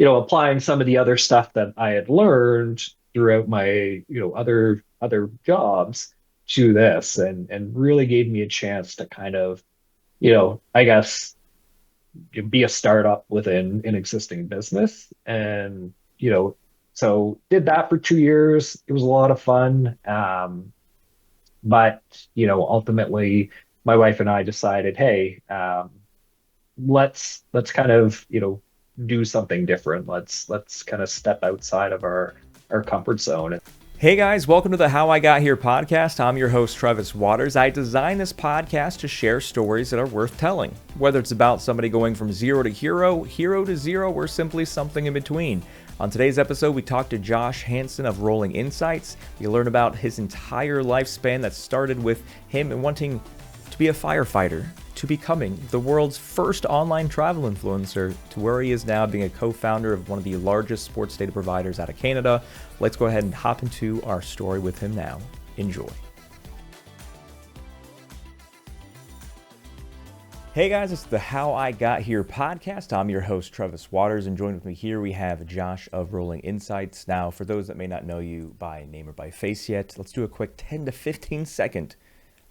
applying some of the other stuff that I had learned throughout my, other jobs to this and really gave me a chance to kind of, I guess be a startup within an existing business. And, so did that for 2 years. It was a lot of fun. But, ultimately my wife and I decided, hey, let's kind of, do something different. Let's kind of step outside of our comfort zone. Hey guys, welcome to the How I Got Here podcast. I'm your host, Travis Waters. I designed this podcast to share stories that are worth telling, whether it's about somebody going from zero to hero, hero to zero, or simply something in between. On today's episode, we talked to Josh Hansen of Rolling Insights. You learn about his entire lifespan that started with him wanting to be a firefighter, to becoming the world's first online travel influencer, to where he is now being a co-founder of one of the largest sports data providers out of Canada. Let's go ahead and hop into our story with him now. Enjoy. Hey guys, it's the How I Got Here podcast. I'm your host, Travis Waters, and joined with me here we have Josh of Rolling Insights. Now, for those that may not know you by name or by face yet, let's do a quick 10 to 15 second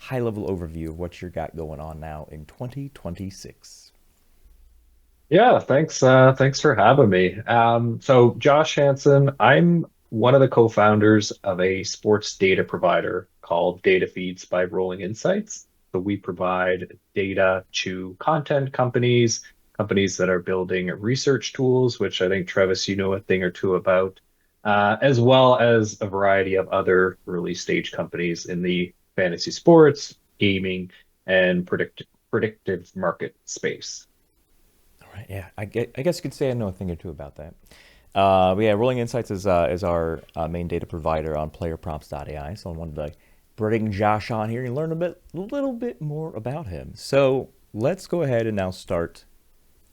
high-level overview of what you got going on now in 2026. Yeah, thanks for having me. So Josh Hansen, I'm one of the co-founders of a sports data provider called Data Feeds by Rolling Insights. So we provide data to content companies, companies that are building research tools, which I think Travis, you know a thing or two about, as well as a variety of other early stage companies in the fantasy sports, gaming, and predictive market space. All right, yeah, I guess you could say I know a thing or two about that. But yeah, Rolling Insights is our main data provider on playerprompts.ai. So I wanted to bring Josh on here and learn a little bit more about him. So let's go ahead and now start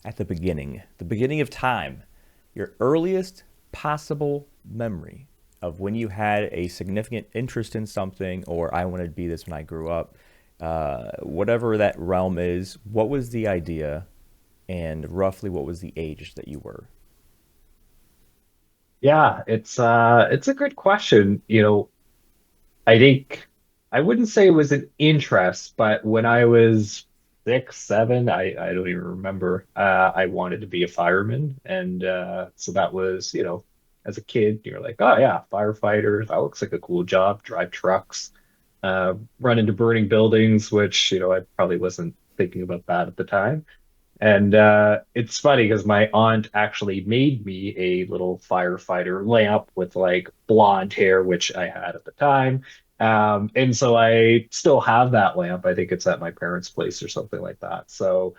at the beginning of time, your earliest possible memory of when you had a significant interest in something, or I wanted to be this when I grew up, whatever that realm is. What was the idea, and roughly what was the age that you were? Yeah, it's a good question. I think I wouldn't say it was an interest, but when I was 6, 7, I don't even remember. I wanted to be a fireman, and so that was, as a kid, you're like, oh yeah, firefighter. That looks like a cool job. Drive trucks, run into burning buildings, which I probably wasn't thinking about that at the time. And it's funny because my aunt actually made me a little firefighter lamp with like blonde hair, which I had at the time. And so I still have that lamp. I think it's at my parents' place or something like that. So,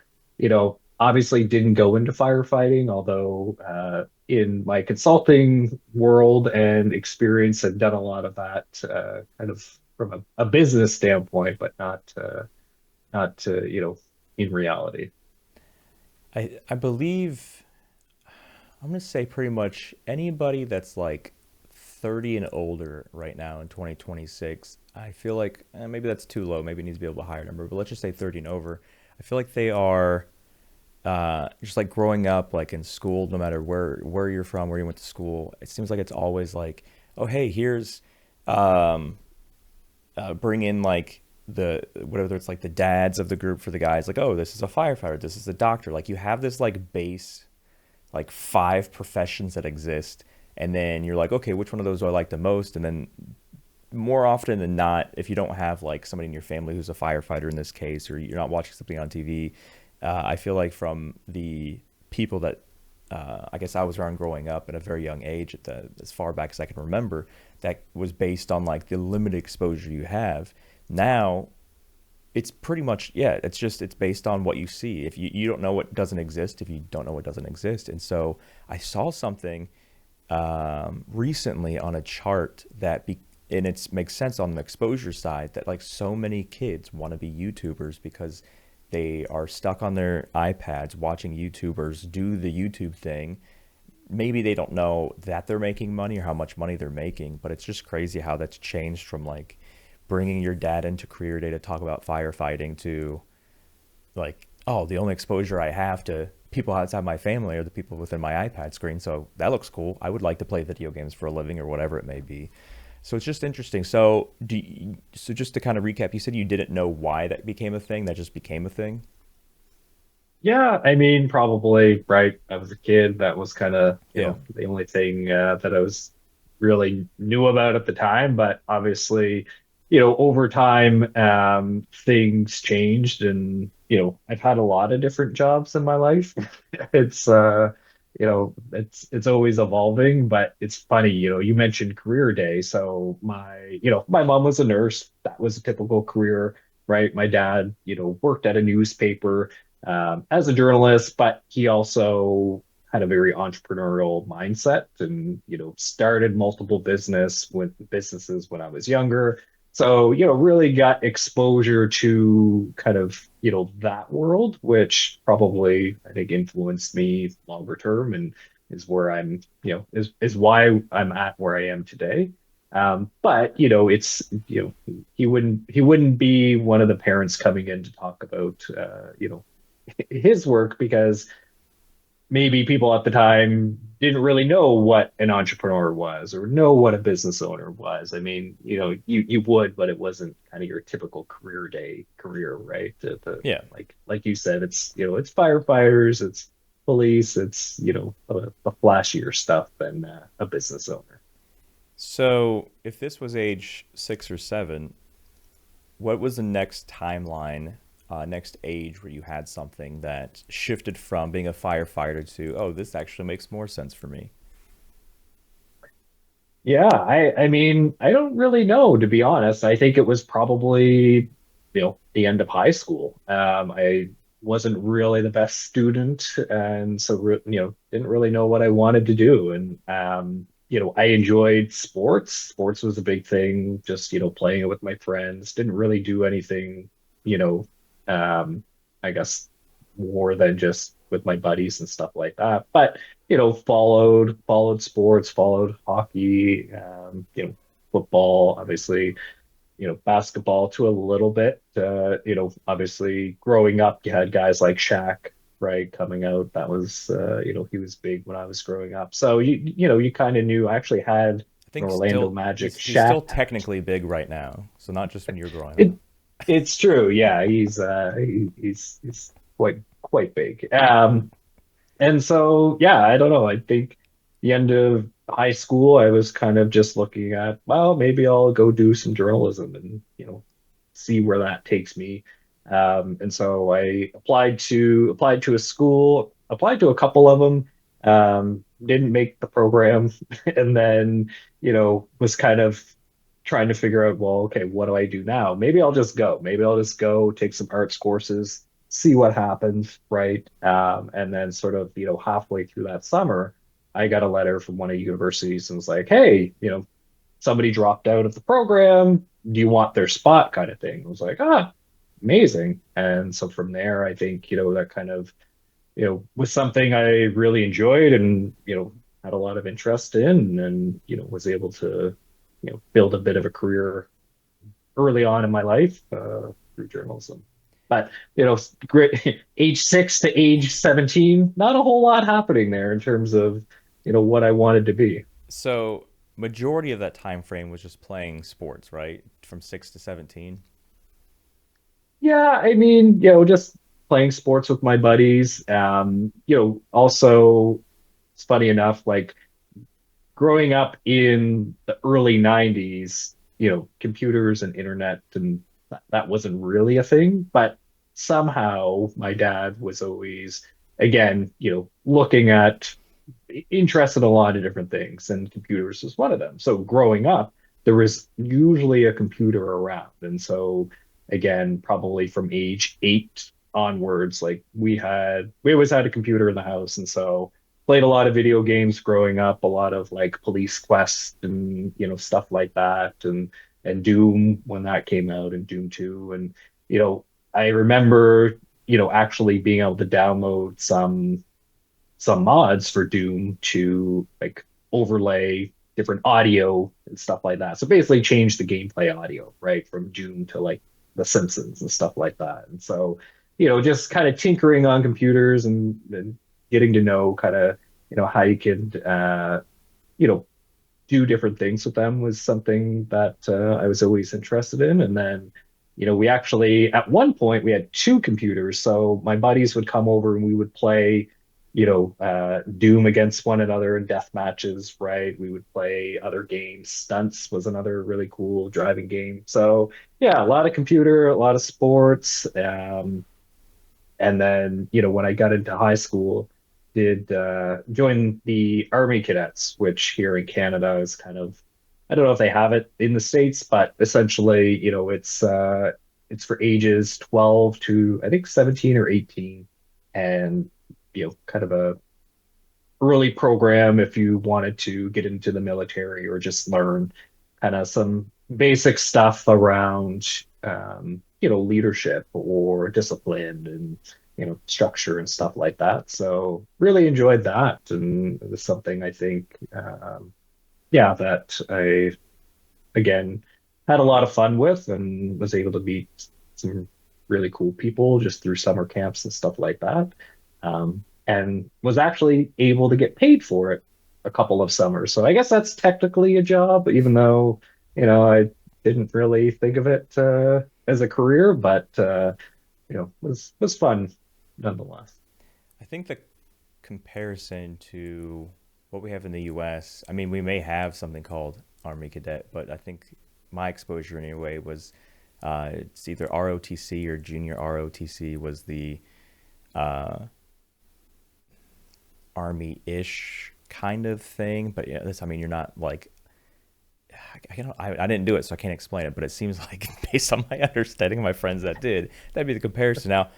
obviously didn't go into firefighting, although in my consulting world and experience, I've done a lot of that kind of from a business standpoint, but not in reality. I believe I'm gonna say pretty much anybody that's like 30 and older right now in 2026. I feel like maybe that's too low. Maybe it needs to be able to higher number, but let's just say 30 and over. I feel like they are just like growing up, like in school, no matter where you're from, where you went to school. It seems like it's always like, oh hey, here's um, bring in like the whatever it's like the dads of the group for the guys. Like, oh, this is a firefighter, this is a doctor. Like you have this like base like five professions that exist, and then you're like, okay, which one of those do I like the most? And then more often than not, if you don't have like somebody in your family who's a firefighter in this case, or you're not watching something on TV, I feel like from the people that I guess I was around growing up at a very young age, as far back as I can remember, that was based on like the limited exposure you have. Now it's pretty much, yeah, it's based on what you see. If you don't know what doesn't exist, if you don't know what doesn't exist. And so I saw something recently on a chart and it makes sense on the exposure side, that like so many kids want to be YouTubers because they are stuck on their iPads watching YouTubers do the YouTube thing. Maybe they don't know that they're making money or how much money they're making, but it's just crazy how that's changed from like bringing your dad into career day to talk about firefighting to like, oh, the only exposure I have to people outside my family are the people within my iPad screen. So that looks cool. I would like to play video games for a living or whatever it may be. So it's just interesting. So just to kind of recap, you said you didn't know why that became a thing. That just became a thing. Yeah, I mean, probably, right. I was a kid. That was kind of, Yeah. the only thing that I was really knew about at the time. But obviously, over time, things changed, and I've had a lot of different jobs in my life. It's it's always evolving, but it's funny. You mentioned career day, so my mom was a nurse. That was a typical career, right? My dad, worked at a newspaper as a journalist, but he also had a very entrepreneurial mindset and started multiple businesses when I was younger. So, really got exposure to kind of, that world, which probably I think influenced me longer term and is where I'm, is why I'm at where I am today. But it's he wouldn't be one of the parents coming in to talk about his work because maybe people at the time didn't really know what an entrepreneur was or know what a business owner was. I mean, you would, but it wasn't kind of your typical career day career, right? Yeah. Like you said, it's firefighters, it's police, it's the flashier stuff than a business owner. So if this was age 6 or 7, what was the next timeline, next age where you had something that shifted from being a firefighter to, oh, this actually makes more sense for me? Yeah, I mean, I don't really know, to be honest. I think it was probably, the end of high school. I wasn't really the best student, and so didn't really know what I wanted to do. And I enjoyed sports. Sports was a big thing, just playing it with my friends. Didn't really do anything, you know, I guess more than just with my buddies and stuff like that. But followed sports, followed hockey, football, obviously, basketball to a little bit. Obviously growing up, you had guys like Shaq, right, coming out. That was, he was big when I was growing up. So you kind of knew. I actually had I an think Orlando still Magic he's still Shaq technically big right now. So not just when you're growing it up. it's true. Yeah, he's quite big. And so, yeah, I don't know. I think the end of high school, I was kind of just looking at, well, maybe I'll go do some journalism and, see where that takes me. And so I applied to a school, applied to a couple of them, didn't make the program, and then, was kind of trying to figure out, well, okay, what do I do now? Maybe I'll just go. Maybe I'll just go take some arts courses, see what happens, right? And then sort of, halfway through that summer, I got a letter from one of the universities and was like, hey, somebody dropped out of the program. Do you want their spot kind of thing? I was like, amazing. And so from there, I think, that kind of, was something I really enjoyed and, had a lot of interest in and, was able to, build a bit of a career early on in my life through journalism. But great age 6 to age 17, not a whole lot happening there in terms of what I wanted to be. So majority of that time frame was just playing sports, right? From 6 to 17. Yeah, I mean, just playing sports with my buddies. Also, it's funny enough, like growing up in the early 90s, computers and internet and that wasn't really a thing, but somehow my dad was always, again, looking at interested in a lot of different things, and computers was one of them. So growing up, there was usually a computer around. And so again, probably from age 8 onwards, like we always had a computer in the house. And so played a lot of video games growing up, a lot of like Police Quest and stuff like that, and Doom when that came out, and Doom 2. And I remember actually being able to download some mods for Doom to like overlay different audio and stuff like that. So basically change the gameplay audio, right? From Doom to like The Simpsons and stuff like that. And so just kind of tinkering on computers and getting to know kind of, how you could, you know, do different things with them was something that I was always interested in. And then, we actually, at one point, we had two computers. So my buddies would come over and we would play, Doom against one another in death matches, right? We would play other games. Stunts was another really cool driving game. So, yeah, a lot of computer, a lot of sports. And then, when I got into high school, did join the Army Cadets, which here in Canada is kind of, I don't know if they have it in the States, but essentially, it's for ages 12 to I think 17 or 18, and kind of a early program if you wanted to get into the military or just learn kind of some basic stuff around leadership or discipline and structure and stuff like that. So really enjoyed that, and it was something I think yeah, that I again had a lot of fun with and was able to meet some really cool people just through summer camps and stuff like that. And was actually able to get paid for it a couple of summers. So I guess that's technically a job, even though, I didn't really think of it as a career, but was fun nonetheless. I think the comparison to what we have in the US, I mean, we may have something called Army Cadet, but I think my exposure anyway was it's either ROTC or junior ROTC was the uh, army-ish kind of thing. But yeah, this, I mean, you're not like I didn't do it, so I can't explain it. But it seems like based on my understanding of my friends that did, that'd be the comparison. Now,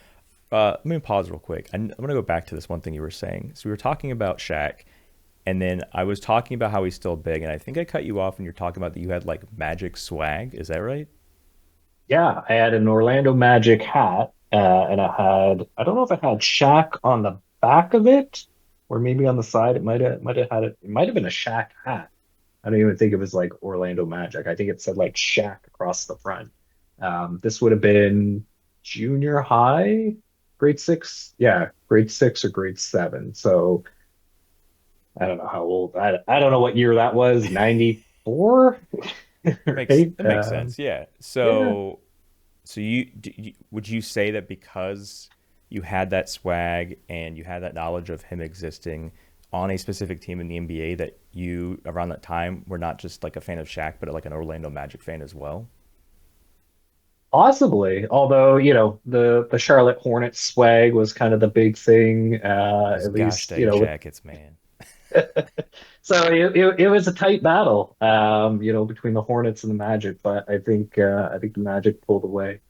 let me pause real quick. I'm gonna go back to this one thing you were saying. So we were talking about Shaq, and then I was talking about how he's still big, and I think I cut you off when you're talking about that you had like Magic swag. Is that right? Yeah, I had an Orlando Magic hat, and I don't know if it had Shaq on the back of it, or maybe on the side. It might have had it. It might have been a Shaq hat. I don't even think it was like Orlando Magic. I think it said like Shaq across the front. This would have been junior high, grade six. Yeah, grade six or grade seven. So I don't know how old. I don't know what year that was. 94, Makes right? that makes sense. Yeah. Yeah. So would you say that because you had that swag and you had that knowledge of him existing on a specific team in the NBA that you around that time were not just like a fan of Shaq, but like an Orlando Magic fan as well? Possibly, although the Charlotte Hornets swag was kind of the big thing, Those at gosh least dang jackets, man. so it was a tight battle, between the Hornets and the Magic, but I think the Magic pulled away.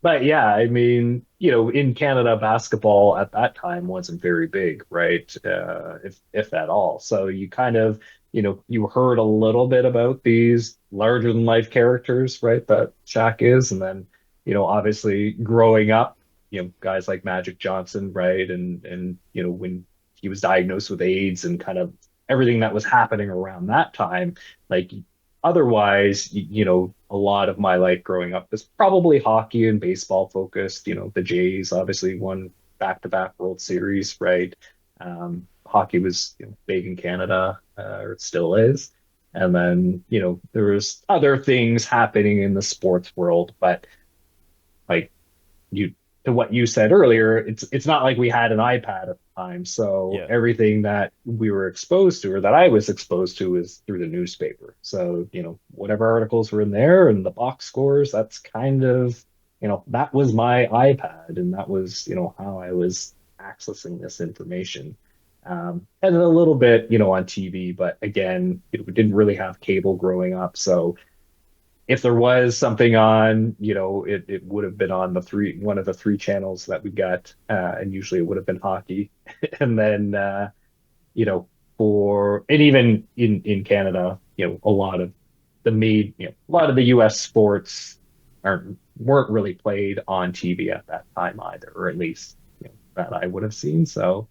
But yeah, I mean, in Canada, basketball at that time wasn't very big, right? If at all. So you kind of, you heard a little bit about these larger than life characters, right? That Shaq is, and then, obviously growing up, guys like Magic Johnson, right? And when he was diagnosed with AIDS and kind of everything that was happening around that time. Like otherwise, a lot of my life growing up was probably hockey and baseball focused. The Jays obviously won back-to-back World Series, right? Hockey was big in Canada, or it still is. And then, there was other things happening in the sports world, but like you to what you said earlier, it's not like we had an iPad at the time. So Yeah. everything that we were exposed to or that I was exposed to is through the newspaper. So, whatever articles were in there and the box scores, that's kind of, that was my iPad and that was, how I was accessing this information. And a little bit, on TV, but again, we didn't really have cable growing up. So if there was something on, it would have been on one of the three channels that we got, and usually it would have been hockey. And then, you know, and even in Canada, a lot of the U.S. sports weren't really played on TV at that time either, or at least that I would have seen. So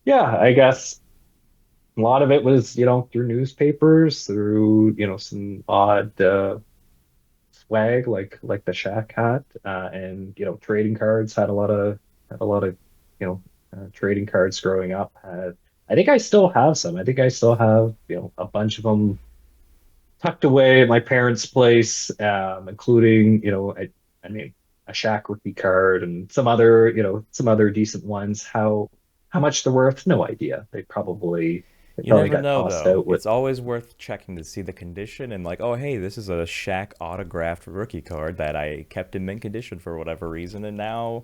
yeah, I guess a lot of it was through newspapers, through some odd swag like the Shack hat, and trading cards had a lot of trading cards growing up. I think I still have some. I think I still have a bunch of them tucked away at my parents' place, including I mean a Shack rookie card and some other decent ones. How much they're worth? No idea. They You probably never got know, tossed though. out with. It's always worth checking to see the condition and, like, oh, hey, this is a Shaq autographed rookie card that I kept in mint condition for whatever reason, and now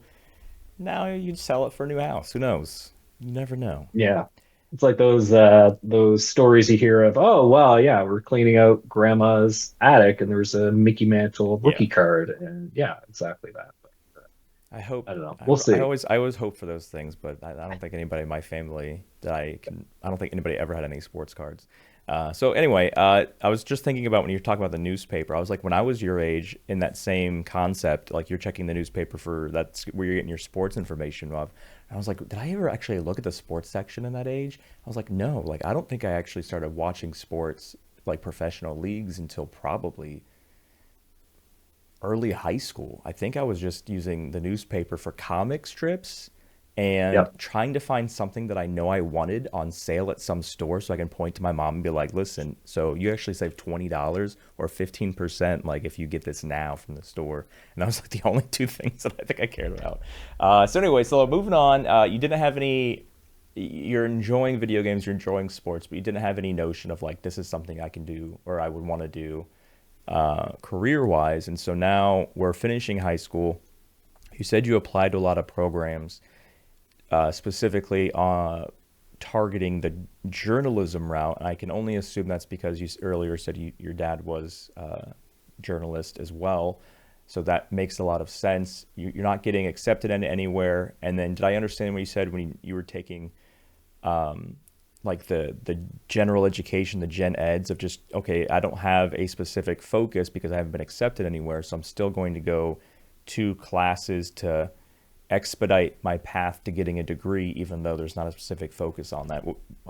you'd sell it for a new house. Who knows? You never know. Yeah. It's like those stories you hear of, oh well, yeah, we're cleaning out grandma's attic and there's a Mickey Mantle Yeah. rookie card. And yeah, exactly that. But I hope I don't know. We'll I see. always hope for those things, but I don't think anybody in my family that I don't think anybody ever had any sports cards. So anyway, I was just thinking about when you were talking about the newspaper. I was like, when I was your age, in that same concept, like you're checking the newspaper for that's where you're getting your sports information of. I was like, did I ever actually look at the sports section in that age? I was like, no, like I don't think I actually started watching sports like professional leagues until probably early high school. I think I was just using the newspaper for comic strips and Yep. trying to find something that I know I wanted on sale at some store so I can point to my mom and be like, listen, so you actually save $20 or 15% like if you get this now from the store. And that was like the only two things that I think I cared about. So anyway, so moving on, you didn't have any you're enjoying video games, you're enjoying sports, but you didn't have any notion of like this is something I can do or I would want to do career wise. And so now we're finishing high school. You said you applied to a lot of programs, specifically targeting the journalism route. And I can only assume that's because you earlier said your dad was a journalist as well. So that makes a lot of sense. You're not getting accepted into anywhere. And then did I understand what you said when you were taking like the general education, the gen eds of just okay, I don't have a specific focus because I haven't been accepted anywhere, so I'm still going to go to classes to expedite my path to getting a degree, even though there's not a specific focus on that.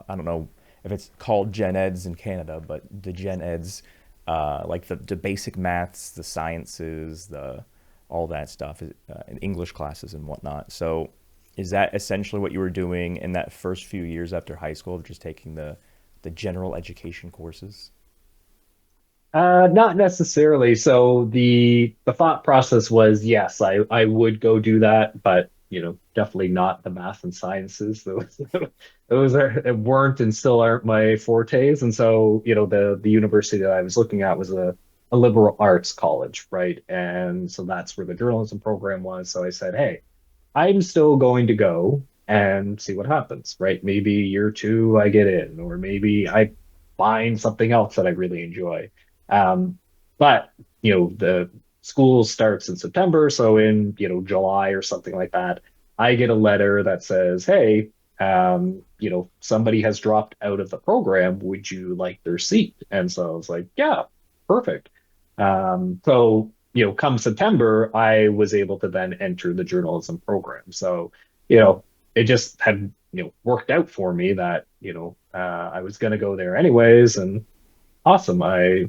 I don't know if it's called gen eds in Canada, but the gen eds, like the basic maths, the sciences, the all that stuff, and English classes and whatnot. So is that essentially what you were doing in that first few years after high school, of just taking the general education courses? Not necessarily. So the thought process was, yes, I would go do that, but definitely not the math and sciences. Those weren't and still aren't my fortes. And so, the university that I was looking at was a liberal arts college, right? And so that's where the journalism program was. So I said, hey, I'm still going to go and see what happens, right? Maybe year two I get in, or maybe I find something else that I really enjoy. Um, but the school starts in September, so in July or something like that, I get a letter that says, "Hey, somebody has dropped out of the program. Would you like their seat?" And so I was like, "Yeah, perfect." So come September, I was able to then enter the journalism program. So it just had worked out for me that I was going to go there anyways, and awesome. I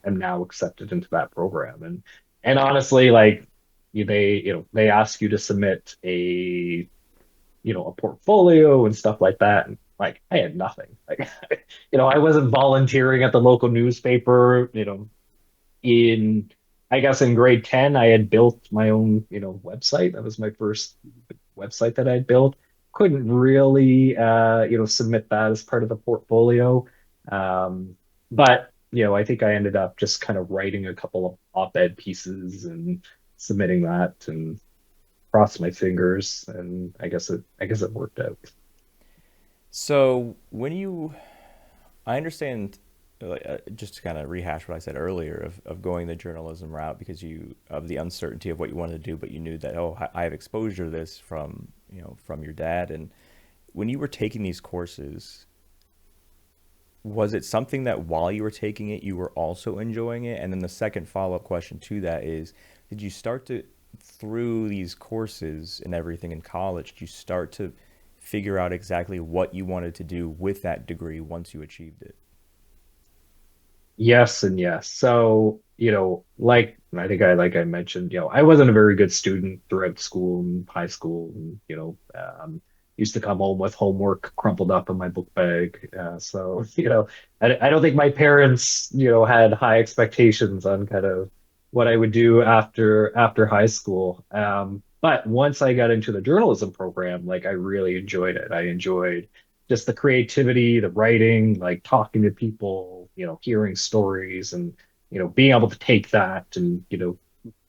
am now accepted into that program, and honestly, like they ask you to submit a portfolio and stuff like that, and like I had nothing. Like I wasn't volunteering at the local newspaper. In I guess in grade 10 I had built my own website. That was my first website that I'd built. Couldn't really submit that as part of the portfolio. But I think I ended up just kind of writing a couple of op-ed pieces and submitting that and crossed my fingers, and I guess it worked out. So when you I understand, just to kind of rehash what I said earlier of going the journalism route because you of the uncertainty of what you wanted to do, but you knew that oh I have exposure to this from from your dad. And when you were taking these courses, was it something that while you were taking it you were also enjoying it? And then the second follow up question to that is, did you start to through these courses and everything in college, did you start to figure out exactly what you wanted to do with that degree once you achieved it? Yes and yes. So, like And I think like I mentioned, I wasn't a very good student throughout school and high school, and used to come home with homework crumpled up in my book bag. So I don't think my parents had high expectations on kind of what I would do after high school. But once I got into the journalism program, like I really enjoyed it. I enjoyed just the creativity, the writing, like talking to people, hearing stories and being able to take that and,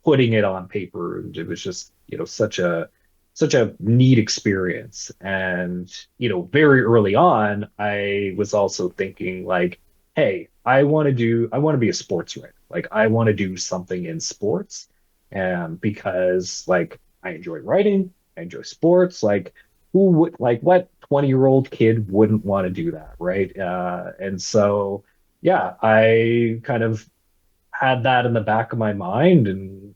putting it on paper. And it was just, such a neat experience. And, very early on, I was also thinking like, hey, I want to be a sports writer. Like I want to do something in sports. And because like I enjoy writing, I enjoy sports, like who would like what 20-year-old kid wouldn't want to do that, right? And so yeah, I kind of had that in the back of my mind and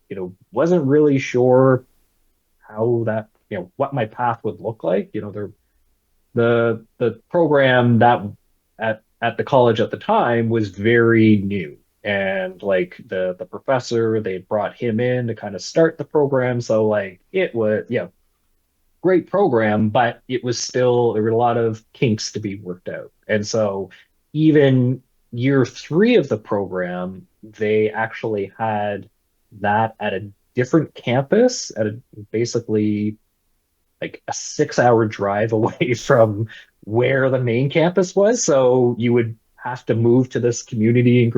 wasn't really sure how that what my path would look like. The program that at the college at the time was very new, and like the professor, they brought him in to kind of start the program, so like it was great program, but it was still there were a lot of kinks to be worked out. And so even year three of the program, they actually had that at a different campus at a basically like a 6 hour drive away from where the main campus was. So you would have to move to this community in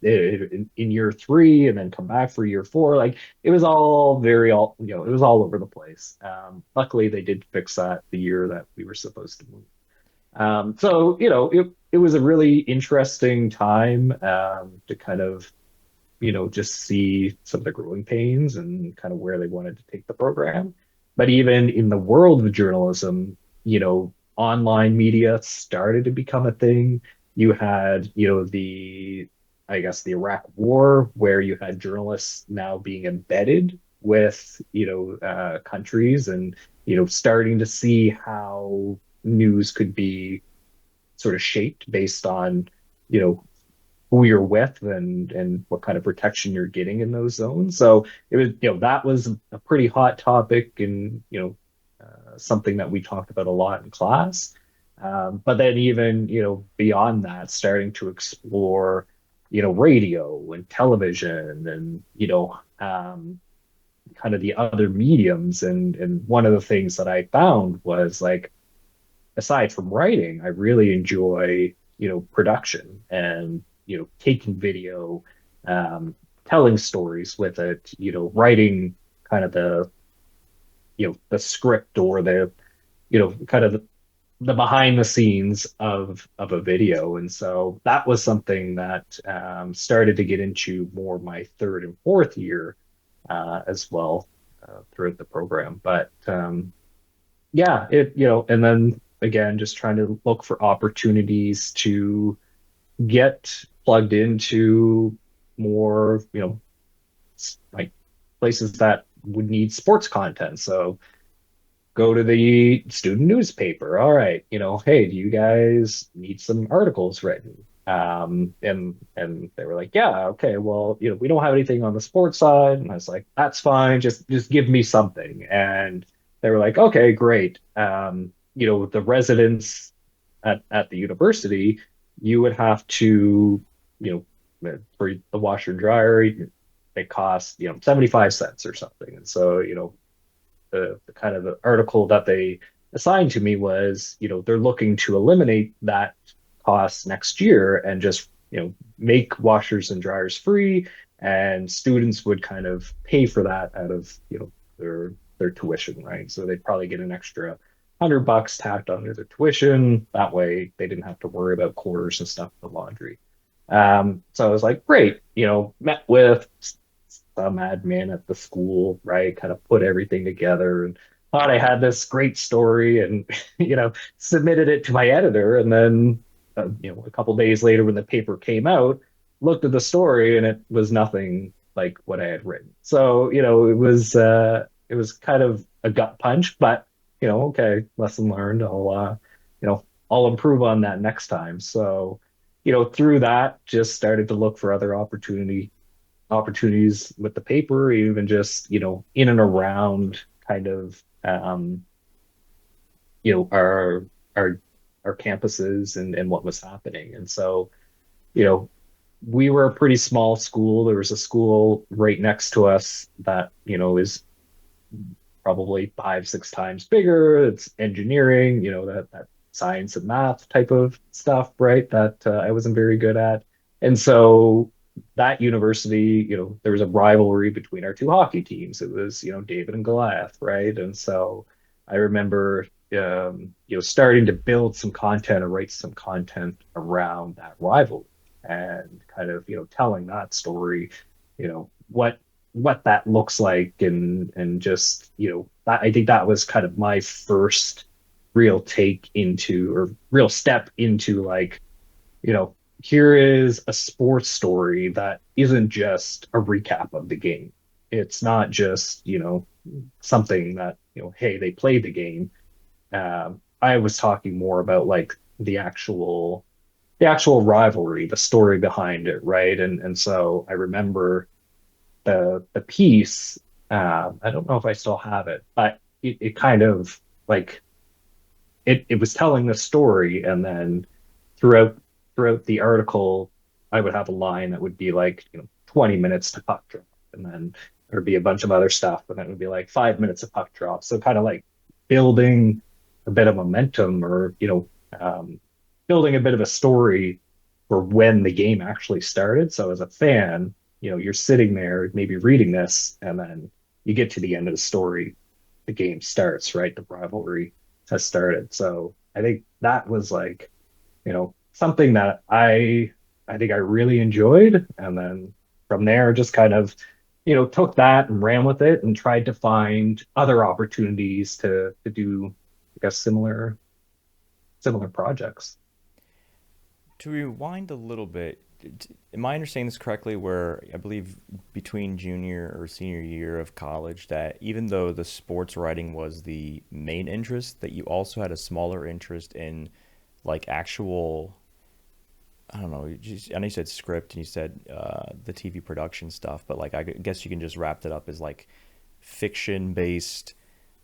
in year three and then come back for year four. Like it was all it was all over the place. Luckily, they did fix that the year that we were supposed to move. So, it was a really interesting time to kind of just see some of the growing pains and kind of where they wanted to take the program. But even in the world of journalism, online media started to become a thing. You had, I guess, the Iraq War, where you had journalists now being embedded with, countries and, starting to see how news could be sort of shaped based on, you know, who you're with and what kind of protection you're getting in those zones. So it was, that was a pretty hot topic and, something that we talked about a lot in class. But then even, beyond that, starting to explore, radio and television and, kind of the other mediums. And one of the things that I found was like, aside from writing, I really enjoy, production and, taking video, telling stories with it, writing kind of the script or kind of the behind the scenes of a video. And so that was something that started to get into more my third and fourth year as well throughout the program. But yeah, and then again, just trying to look for opportunities to get plugged into more, like places that would need sports content. So go to the student newspaper. All right, hey, do you guys need some articles written? And they were like, yeah, okay, well, we don't have anything on the sports side. And I was like, that's fine, just give me something. And they were like, okay, great. The residents at the university, you would have to, for the washer and dryer, it costs, 75 cents or something. And so, the kind of the article that they assigned to me was, they're looking to eliminate that cost next year and just, make washers and dryers free, and students would kind of pay for that out of, their tuition, right? So they'd probably get an extra $100 tacked onto their tuition. That way they didn't have to worry about quarters and stuff for laundry. So I was like, great, met with some admin at the school, right? Kind of put everything together and thought I had this great story and, submitted it to my editor. And then, a couple days later when the paper came out, looked at the story and it was nothing like what I had written. So, it was kind of a gut punch, but, okay, lesson learned. I'll improve on that next time. So, through that, just started to look for other opportunity opportunities with the paper, even just, in and around kind of, our our our campuses and what was happening. And so, you know, we were a pretty small school. There was a school right next to us that, is probably 5, 6 times bigger. It's engineering, that science and math type of stuff, right? That I wasn't very good at. And so that university, there was a rivalry between our two hockey teams. It was, David and Goliath, right? And so I remember, starting to build some content or write some content around that rivalry and kind of, telling that story, what that looks like, and just, I think that was kind of my first real take into, or real step into, like, here is a sports story that isn't just a recap of the game. It's not just, something that, hey, they played the game. I was talking more about, like, the actual rivalry, the story behind it, right? And so I remember the piece. I don't know if I still have it, but it kind of, like, it was telling the story, and then throughout the article, I would have a line that would be like, 20 minutes to puck drop, and then there'd be a bunch of other stuff, and then it would be like 5 minutes of puck drop. So kind of like building a bit of momentum, or, building a bit of a story for when the game actually started. So as a fan, you're sitting there maybe reading this, and then you get to the end of the story, the game starts, right? The rivalry has started. So I think that was like, something that I think I really enjoyed. And then from there, just kind of, took that and ran with it and tried to find other opportunities to do, I guess, similar projects. To rewind a little bit, am I understanding this correctly? Where I believe between junior or senior year of college, that even though the sports writing was the main interest, that you also had a smaller interest in like actual, I don't know, I know you said script and you said the TV production stuff, but like I guess you can just wrap that up as like fiction based,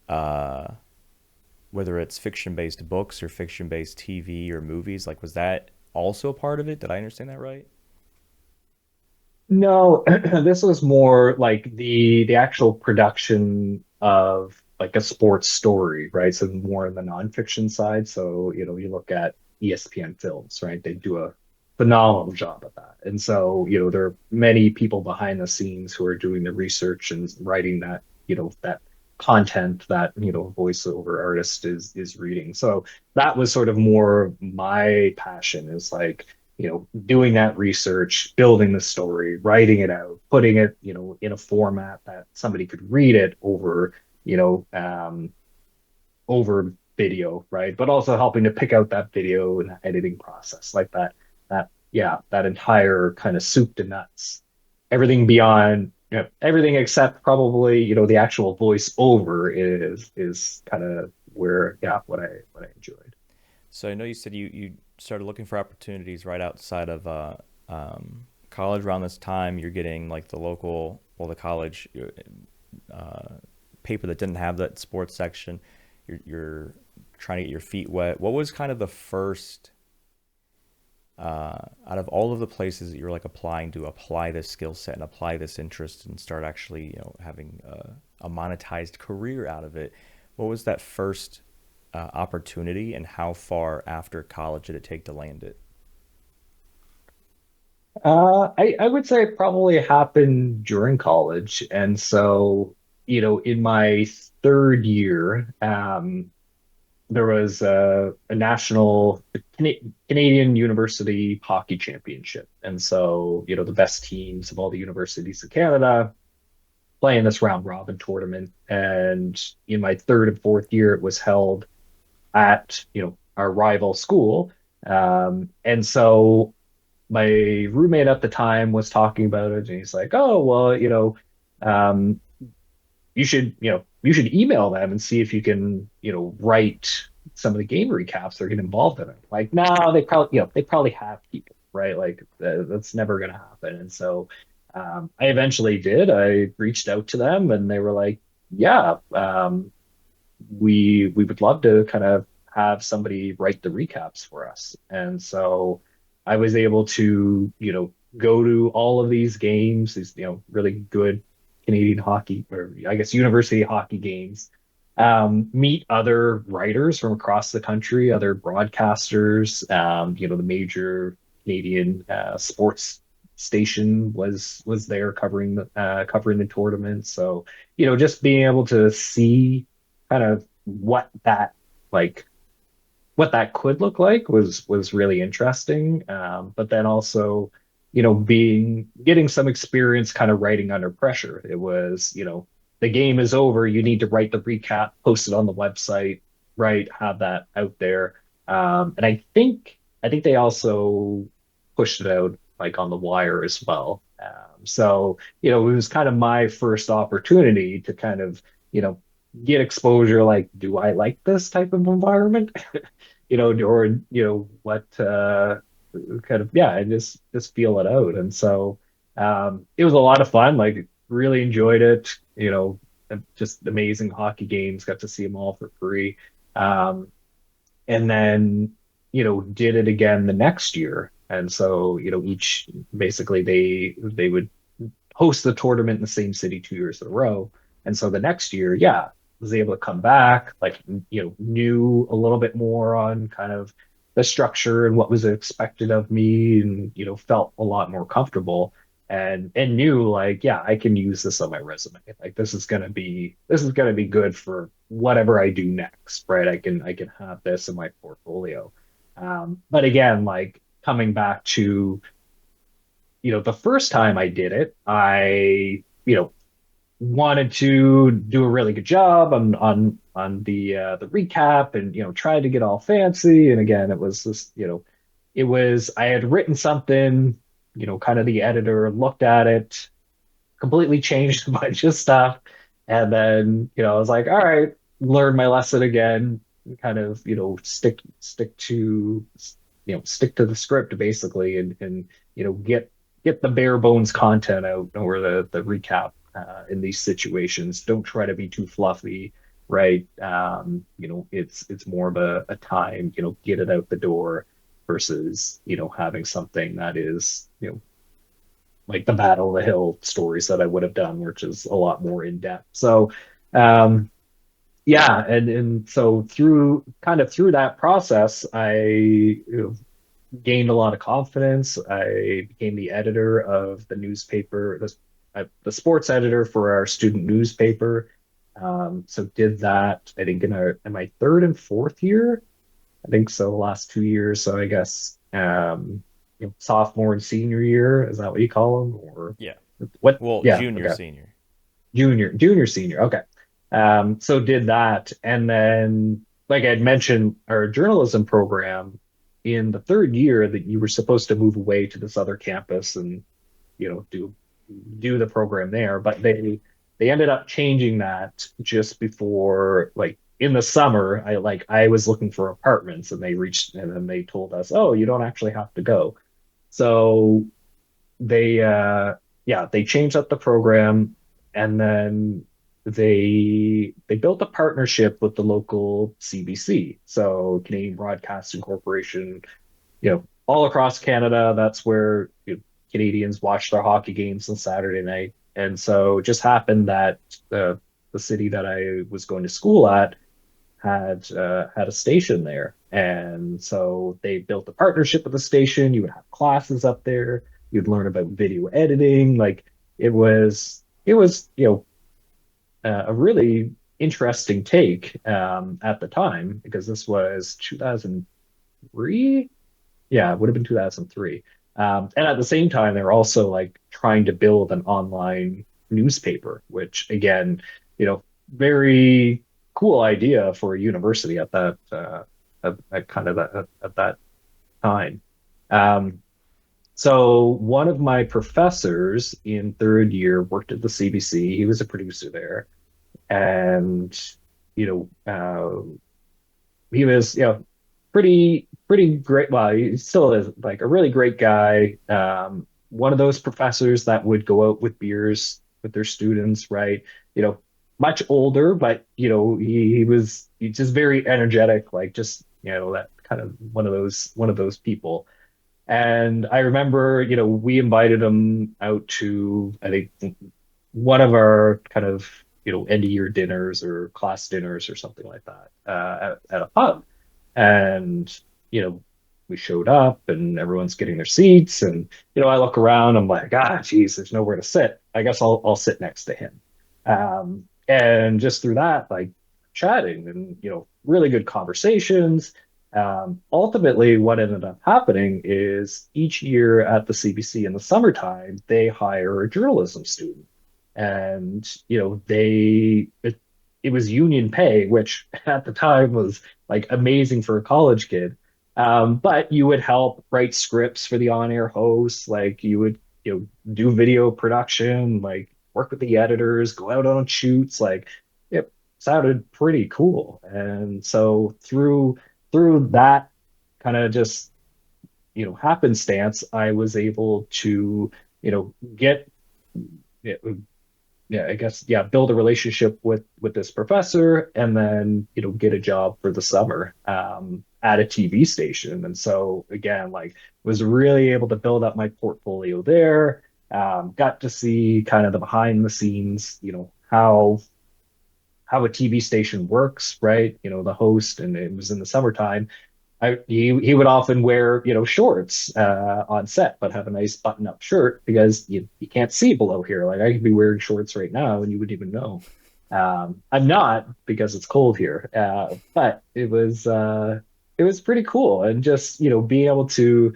uh, whether it's fiction based books or fiction based TV or movies. Like, was that also a part of it? Did I understand that right? No, this was more like the actual production of, like, a sports story, right? So more on the nonfiction side. So, you look at ESPN Films, right? They do a phenomenal job of that. And so, there are many people behind the scenes who are doing the research and writing that content that, voiceover artist is reading. So that was sort of more my passion, is like, doing that research, building the story, writing it out, putting it, in a format that somebody could read it you know, um, over video, right? But also helping to pick out that video and the editing process, like yeah, that entire kind of soup to nuts, everything beyond, everything except probably, the actual voice over is kind of where, yeah, what I enjoyed. So I know you said you started looking for opportunities right outside of college around this time. You're getting like the local, well, the college uh, paper that didn't have that sports section. You're trying to get your feet wet. What was kind of the first out of all of the places that you're like applying to apply this skill set and apply this interest and start actually, having a monetized career out of it? What was that first opportunity, and how far after college did it take to land it? I would say it probably happened during college. And so, in my third year, there was a national Canadian University Hockey Championship. And so, the best teams of all the universities of Canada play in this round robin tournament. And in my third and fourth year, it was held at, our rival school. And so my roommate at the time was talking about it, and he's like, "Oh, well, um, you should email them and see if you can, write some of the game recaps or get involved in it." Like, no, they probably have people, right? Like, that's never gonna happen. And so I eventually did. I reached out to them and they were like, yeah, we would love to kind of have somebody write the recaps for us. And so I was able to, go to all of these games, these, really good Canadian hockey, or I guess university hockey games, meet other writers from across the country, other broadcasters, the major Canadian sports station was there covering the tournament. So, just being able to see kind of like what that could look like was really interesting. But then also, being getting some experience kind of writing under pressure. It was, the game is over, you need to write the recap, post it on the website, right? Have that out there. And I think they also pushed it out like on the wire as well. So, it was kind of my first opportunity to kind of, you know, get exposure like, do I like this type of environment? Or what kind of, yeah, and just feel it out. And so it was a lot of fun, like really enjoyed it, just amazing hockey games, got to see them all for free. Um, and then did it again the next year. And so each basically they would host the tournament in the same city 2 years in a row. And so the next year, yeah, was able to come back, like, knew a little bit more on kind of the structure and what was expected of me, and, felt a lot more comfortable and knew like, yeah, I can use this on my resume. Like this is gonna be good for whatever I do next, right? I can have this in my portfolio. But again, like coming back to the first time I did it, I, wanted to do a really good job on the recap and tried to get all fancy. And again, it was just, I had written something, kind of the editor looked at it, completely changed a bunch of stuff. And then, I was like, all right, learn my lesson again, kind of, stick to the script basically, and get the bare bones content out, or the recap in these situations. Don't try to be too fluffy, right? It's more of a time, get it out the door versus, having something that is, like the Battle of the Hill stories that I would have done, which is a lot more in depth. So, yeah, and so through that process, I gained a lot of confidence. I became the editor of the newspaper, the sports editor for our student newspaper. So did that, I think in my third and fourth year. I think so, the last 2 years. So I guess sophomore and senior year, is that what you call them? Or Yeah. what? Well, Yeah, junior, okay. senior. Junior, senior. Okay. So did that. And then, like I had mentioned, our journalism program in the third year that you were supposed to move away to this other campus and, do the program there, but they ended up changing that just before, like in the summer. I was looking for apartments and they reached and then they told us, oh, you don't actually have to go. So they yeah, they changed up the program, and then they built a partnership with the local CBC, so Canadian Broadcasting Corporation, all across Canada. That's where Canadians watch their hockey games on Saturday night. And so it just happened that the city that I was going to school at had a station there, and so they built a partnership with the station. You would have classes up there. You'd learn about video editing. Like it was a really interesting take at the time, because this was 2003. Yeah, it would have been 2003. And at the same time, they're also like trying to build an online newspaper, which again, very cool idea for a university at that at kind of at that time. Um, so one of my professors in third year worked at the CBC. He was a producer there, and he was pretty great. Well, he still is like a really great guy. one of those professors that would go out with beers with their students, right? You know, much older, but he's just very energetic, like just that kind of one of those people. And I remember, we invited him out to, I think, one of our kind of, end of year dinners or class dinners or something like that, at a pub. And, you know, we showed up and everyone's getting their seats. And, I look around, I'm like, geez, there's nowhere to sit. I guess I'll sit next to him. And just through that, like chatting and, really good conversations. Ultimately, what ended up happening is each year at the CBC in the summertime, they hire a journalism student. And, it was union pay, which at the time was like amazing for a college kid. But you would help write scripts for the on-air hosts, like you would, do video production, like work with the editors, go out on shoots, like it sounded pretty cool. And so through that kind of just happenstance, I was able to get yeah, yeah, I guess yeah, build a relationship with this professor, and then get a job for the summer at a TV station. And so again, like was really able to build up my portfolio there. Got to see kind of the behind the scenes, how a TV station works, right? The host, and it was in the summertime. He would often wear shorts on set, but have a nice button up shirt because you can't see below here. Like I could be wearing shorts right now and you wouldn't even know. I'm not because it's cold here, but it was pretty cool, and just being able to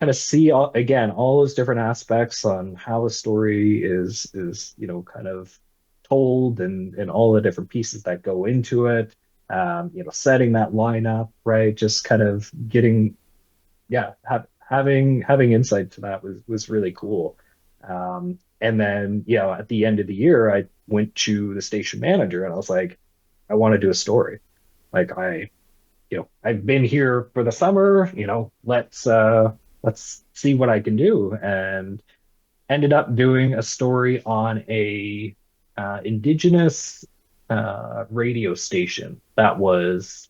kind of see again all those different aspects on how a story is kind of told, and all the different pieces that go into it, setting that lineup, right, just kind of getting yeah having insight to that was really cool. And then at the end of the year I went to the station manager and I was like, I want to do a story. Like I've been here for the summer, let's see what I can do. And ended up doing a story on a indigenous radio station that was,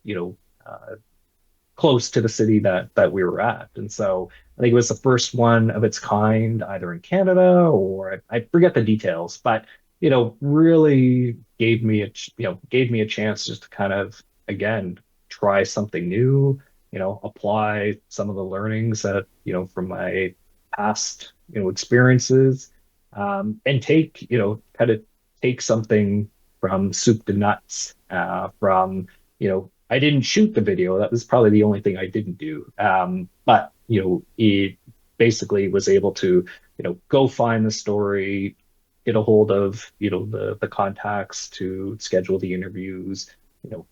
close to the city that we were at. And so I think it was the first one of its kind, either in Canada or I forget the details, but really gave me a chance just to kind of again try something new, apply some of the learnings that, from my past, experiences, and kind of take something from soup to nuts, from I didn't shoot the video. That was probably the only thing I didn't do. But it basically was able to, go find the story, get a hold of, the contacts to schedule the interviews,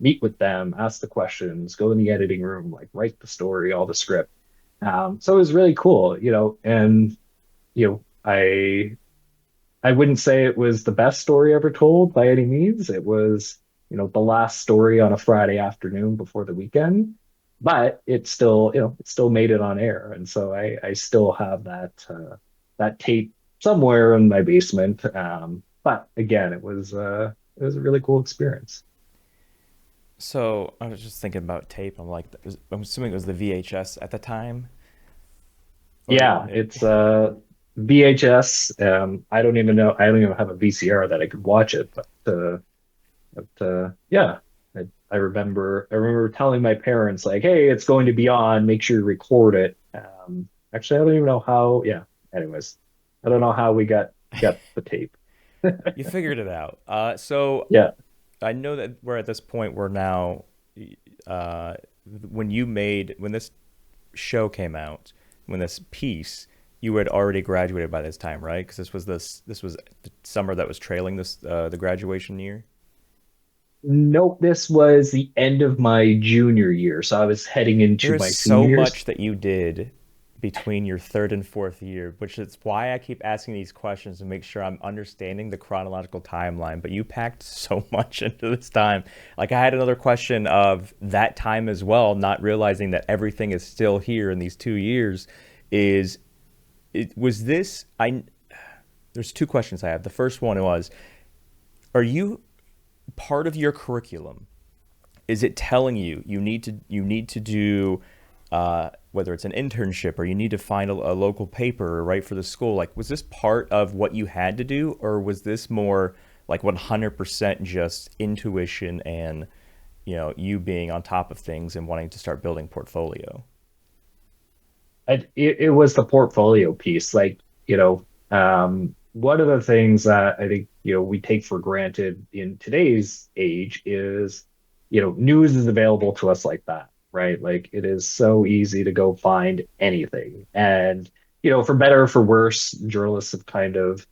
meet with them, ask the questions, go in the editing room, like write the story, all the script. So it was really cool, and I wouldn't say it was the best story ever told by any means. It was, the last story on a Friday afternoon before the weekend, but it still made it on air. And so I still have that tape somewhere in my basement. But again, it was a really cool experience. So I was just thinking about tape. I'm assuming it was the VHS at the time, or Yeah, it's VHS. I don't even know. I don't even have a VCR that I could watch it, but yeah, I remember telling my parents like, "Hey, it's going to be on. Make sure you record it." Actually, I don't even know how. Yeah. Anyways, I don't know how we got the tape. you figured it out. So Yeah. I know that we're at this point where now, uh, when this show came out, when this piece, you had already graduated by this time, right? Because this was the summer that was trailing this the graduation year. Nope. This was the end of my junior year, so I was heading There into is my so seniors. much that you did between your third and fourth year, which is why I keep asking these questions to make sure I'm understanding the chronological timeline. But you packed so much into this time. Like I had another question of that time as well, not realizing that everything is still here in these 2 years. Is Was this I there's two questions I have. The first one was, are you part of your curriculum, is it telling you you need to do whether it's an internship or you need to find a local paper or write for the school? Like, was this part of what you had to do, or was this more like 100% just intuition and you being on top of things and wanting to start building portfolio? It was the portfolio piece. Like, one of the things that I think, we take for granted in today's age is, news is available to us like that, right? Like it is so easy to go find anything. And, for better or for worse, journalists have kind of,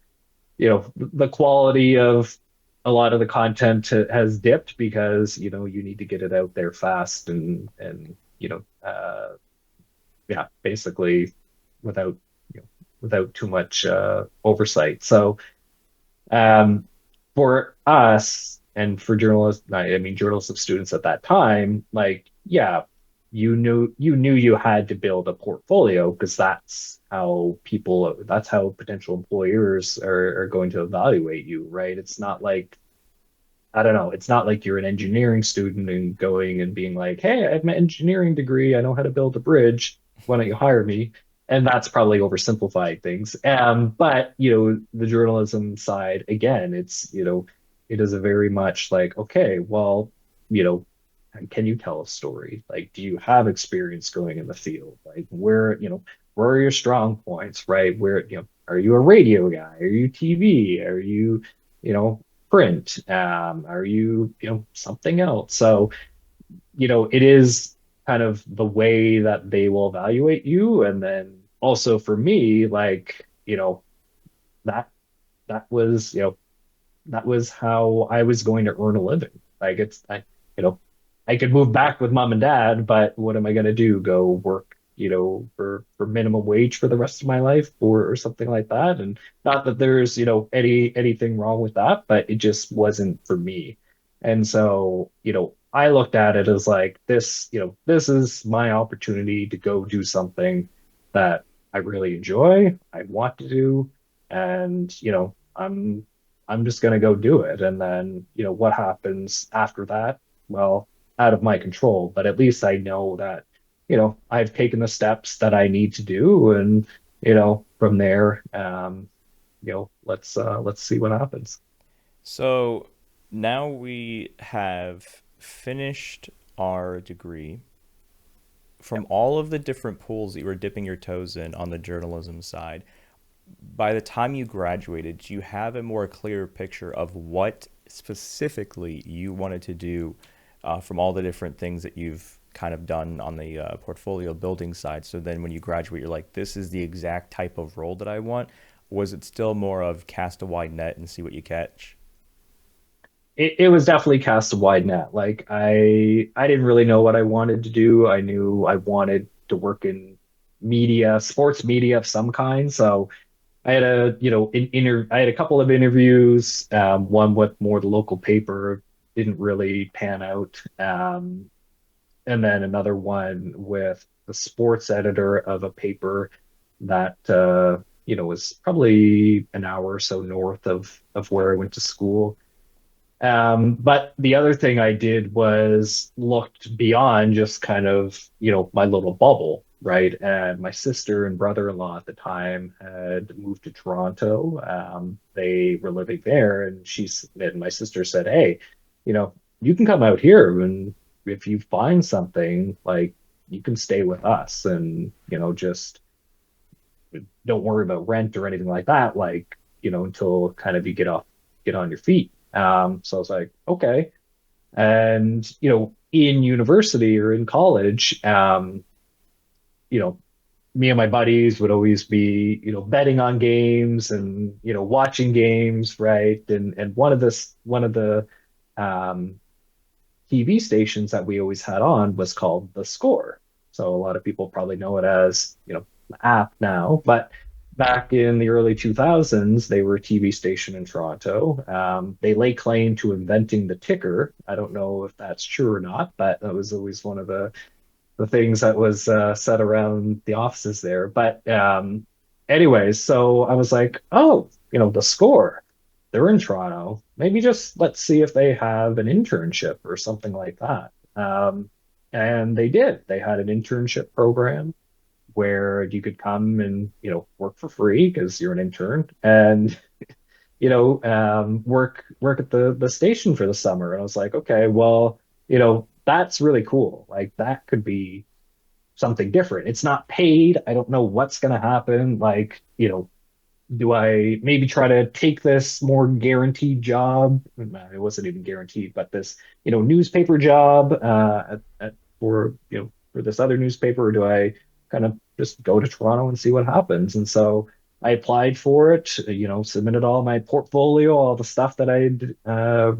the quality of a lot of the content has dipped because, you need to get it out there fast and, yeah, basically without without too much oversight. So um, for us and for journalists, I mean journalists of students at that time, like yeah, you knew you had to build a portfolio because that's how potential employers are going to evaluate you, right? It's not like I don't know. It's not like you're an engineering student and going and being like, "Hey, I have my engineering degree. I know how to build a bridge. Why don't you hire me?" And that's probably oversimplifying things. But the journalism side, again, it is a very much like, okay, well, you know, can you tell a story? Like, do you have experience going in the field? Like, where are your strong points, right? Are you a radio guy? Are you TV? Are you know, print? Are you something else? So, it is kind of the way that they will evaluate you. And then also for me, like, that that was, that was how I was going to earn a living. Like you know, I could move back with mom and dad, but what am I going to do? Go work, for minimum wage for the rest of my life or something like that? And not that there's, anything wrong with that, but it just wasn't for me. And so, I looked at it as like this is my opportunity to go do something that I really enjoy, I want to do, and I'm just going to go do it. And then, what happens after that? Well, out of my control, but at least I know that, I've taken the steps that I need to do. And, from there, let's see what happens. So now we have finished our degree. Yeah. From all of the different pools that you were dipping your toes in on the journalism side, by the time you graduated, do you have a more clear picture of what specifically you wanted to do from all the different things that you've kind of done on the portfolio building side? So then when you graduate, you're like, this is the exact type of role that I want. Was it still more of cast a wide net and see what you catch? It was definitely cast a wide net. Like I didn't really know what I wanted to do. I knew I wanted to work in media, sports media of some kind. So I had I had a couple of interviews, one with more the local paper, didn't really pan out. And then another one with the sports editor of a paper that was probably an hour or so north of where I went to school. But the other thing I did was looked beyond just kind of, my little bubble, right? And my sister and brother-in-law at the time had moved to Toronto. They were living there, and my sister said, "Hey, you can come out here, and if you find something, like you can stay with us, and just don't worry about rent or anything like that, like, until kind of you get on your feet." So I was like, okay. And, in university or in college, you know, me and my buddies would always be, betting on games and, watching games, right? And one of the um, TV stations that we always had on was called The Score. So a lot of people probably know it as, the app now, but back in the early 2000s, they were a TV station in Toronto. They lay claim to inventing the ticker. I don't know if that's true or not, but that was always one of the things that was said around the offices there. But anyways, so I was like, oh, the score, they're in Toronto. Maybe just let's see if they have an internship or something like that. And they did. They had an internship program where you could come and, work for free because you're an intern and, work at the station for the summer. And I was like, okay, well, that's really cool. Like that could be something different. It's not paid. I don't know what's going to happen. Like, do I maybe try to take this more guaranteed job? It wasn't even guaranteed, but this, newspaper job for this other newspaper, or do I kind of just go to Toronto and see what happens? And so I applied for it, submitted all my portfolio, all the stuff that I'd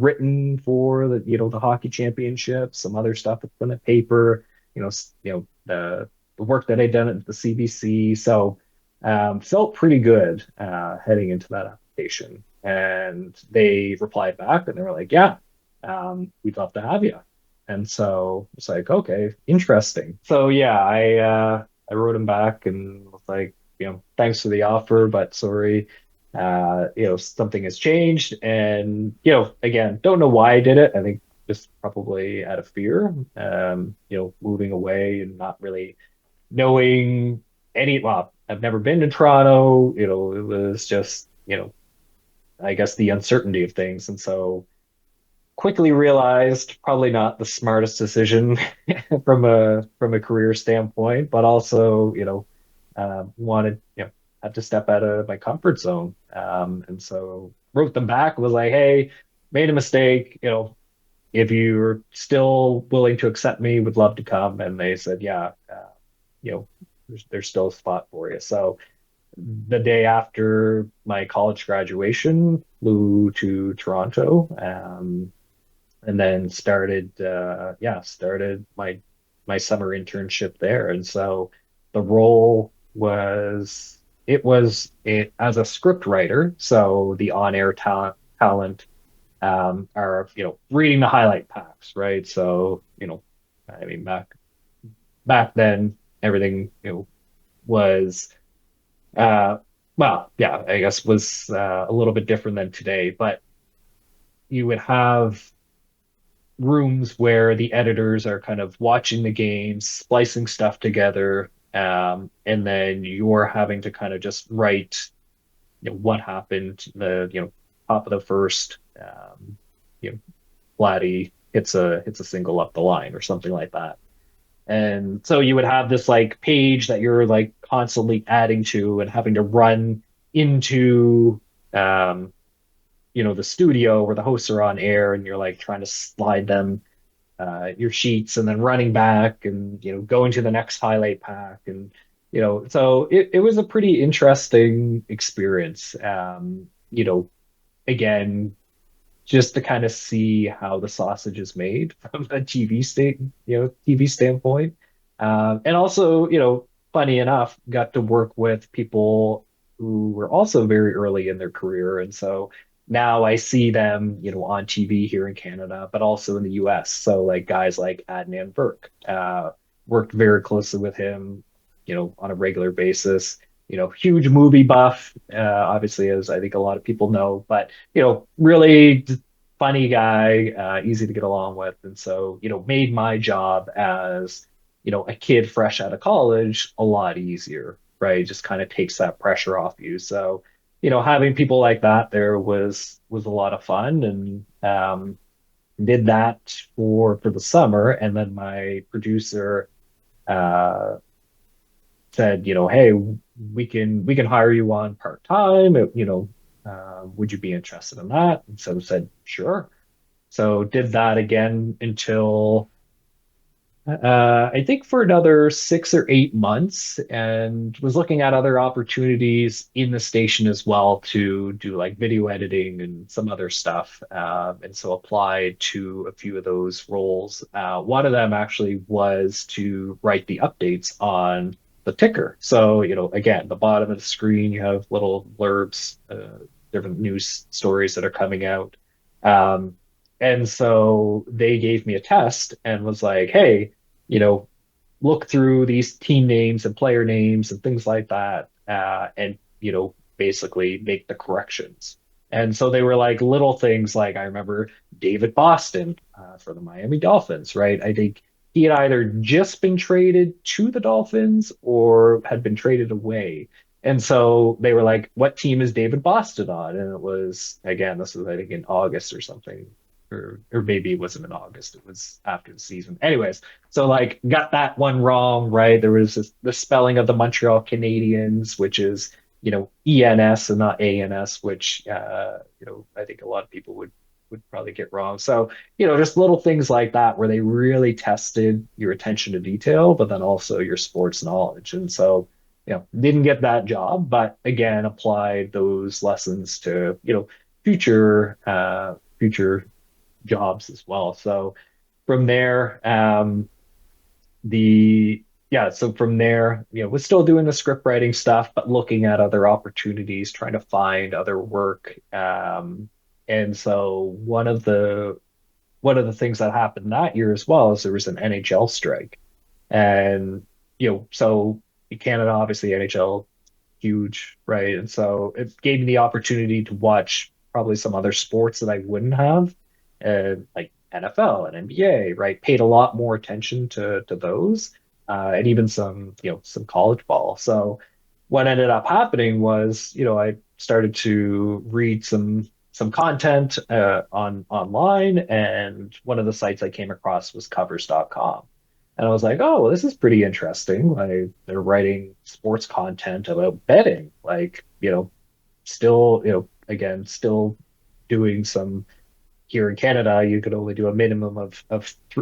written for the hockey championship, some other stuff that's in the paper, the work that I'd done at the CBC. So felt pretty good heading into that application. And they replied back and they were like, yeah, we'd love to have you. And so it's like, okay, interesting. So yeah, I wrote him back and was like, thanks for the offer, but sorry, something has changed. And, again, don't know why I did it. I think just probably out of fear, moving away and not really knowing well, I've never been to Toronto, it was just, I guess the uncertainty of things. And so quickly realized probably not the smartest decision from a career standpoint, but also, wanted, had to step out of my comfort zone. And so wrote them back, was like, hey, made a mistake, if you're still willing to accept me, would love to come. And they said, yeah, there's still a spot for you. So the day after my college graduation, flew to Toronto, and then started my summer internship there. And so the role was it was it as a script writer. So the on-air talent are reading the highlight packs, right? So I mean back then everything was uh well, yeah, I guess was a little bit different than today, but you would have rooms where the editors are kind of watching the games, splicing stuff together, and then you're having to kind of just write, what happened, the top of the first, you know, Vladdy hits a single up the line or something like that. And so you would have this like page that you're like constantly adding to and having to run into the studio where the hosts are on air and you're like trying to slide them your sheets and then running back and going to the next highlight pack and so it was a pretty interesting experience. Again, just to kind of see how the sausage is made from a TV standpoint. And also, funny enough, got to work with people who were also very early in their career. And so now I see them, on TV here in Canada, but also in the US. So like guys like Adnan Burke, worked very closely with him, on a regular basis. Huge movie buff, obviously, as I think a lot of people know, but really funny guy, easy to get along with, and so made my job as a kid fresh out of college a lot easier, right? Just kind of takes that pressure off you. So having people like that there was a lot of fun, and did that for the summer, and then my producer uh, said, hey, we can hire you on part time. Would you be interested in that? And so said, sure. So did that again until I think for another 6 or 8 months, and was looking at other opportunities in the station as well to do like video editing and some other stuff. And so applied to a few of those roles. One of them actually was to write the updates on the ticker. So, again, the bottom of the screen, you have little blurbs, different news stories that are coming out. Um, and so they gave me a test and was like, hey, you know, look through these team names and player names and things like that. and basically make the corrections. And so they were like little things like I remember David Boston for the Miami Dolphins, right? I think he had either just been traded to the Dolphins or had been traded away. And so they were like, what team is David Boston on? And it was, again, this was, I think, in August or something, or maybe it wasn't in August. It was after the season. Anyways, so like got that one wrong, right? There was the spelling of the Montreal Canadiens, which is, ENS and not ANS, which, I think a lot of people would probably get wrong. So, just little things like that where they really tested your attention to detail, but then also your sports knowledge. And so, didn't get that job, but again, applied those lessons to, future jobs as well. So from there, the yeah, so from there, was still doing the script writing stuff, but looking at other opportunities, trying to find other work. And so one of the things that happened that year as well is there was an NHL strike. And so in Canada, obviously NHL huge, right? And so it gave me the opportunity to watch probably some other sports that I wouldn't have, like NFL and NBA, right? Paid a lot more attention to those, and even some college ball. So what ended up happening was, I started to read some content on online, and one of the sites I came across was covers.com. And I was like, oh, well, this is pretty interesting. Like they're writing sports content about betting, like, still, again, still doing some here in Canada, you could only do a minimum of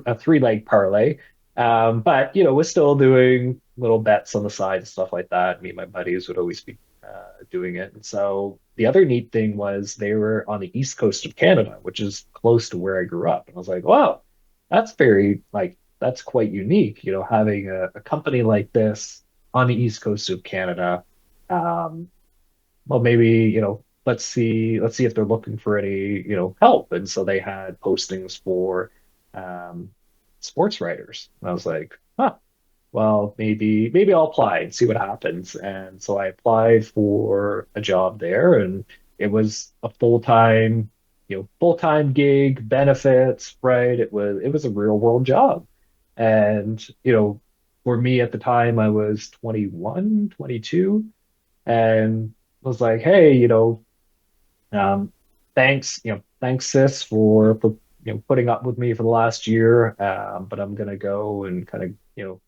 a three-leg parlay. But was still doing little bets on the side and stuff like that. Me and my buddies would always be doing it. And so the other neat thing was they were on the east coast of Canada, which is close to where I grew up. And I was like, wow, that's very like that's quite unique, having a company like this on the east coast of Canada. Um, well, maybe, let's see if they're looking for any, help. And so they had postings for um, sports writers. And I was like, huh, well, maybe I'll apply and see what happens. And so I applied for a job there, and it was a full-time gig, benefits, right? It was a real world job. And, for me at the time, I was 21, 22, and was like, hey, um, thanks sis for putting up with me for the last year. But I'm gonna go and kind of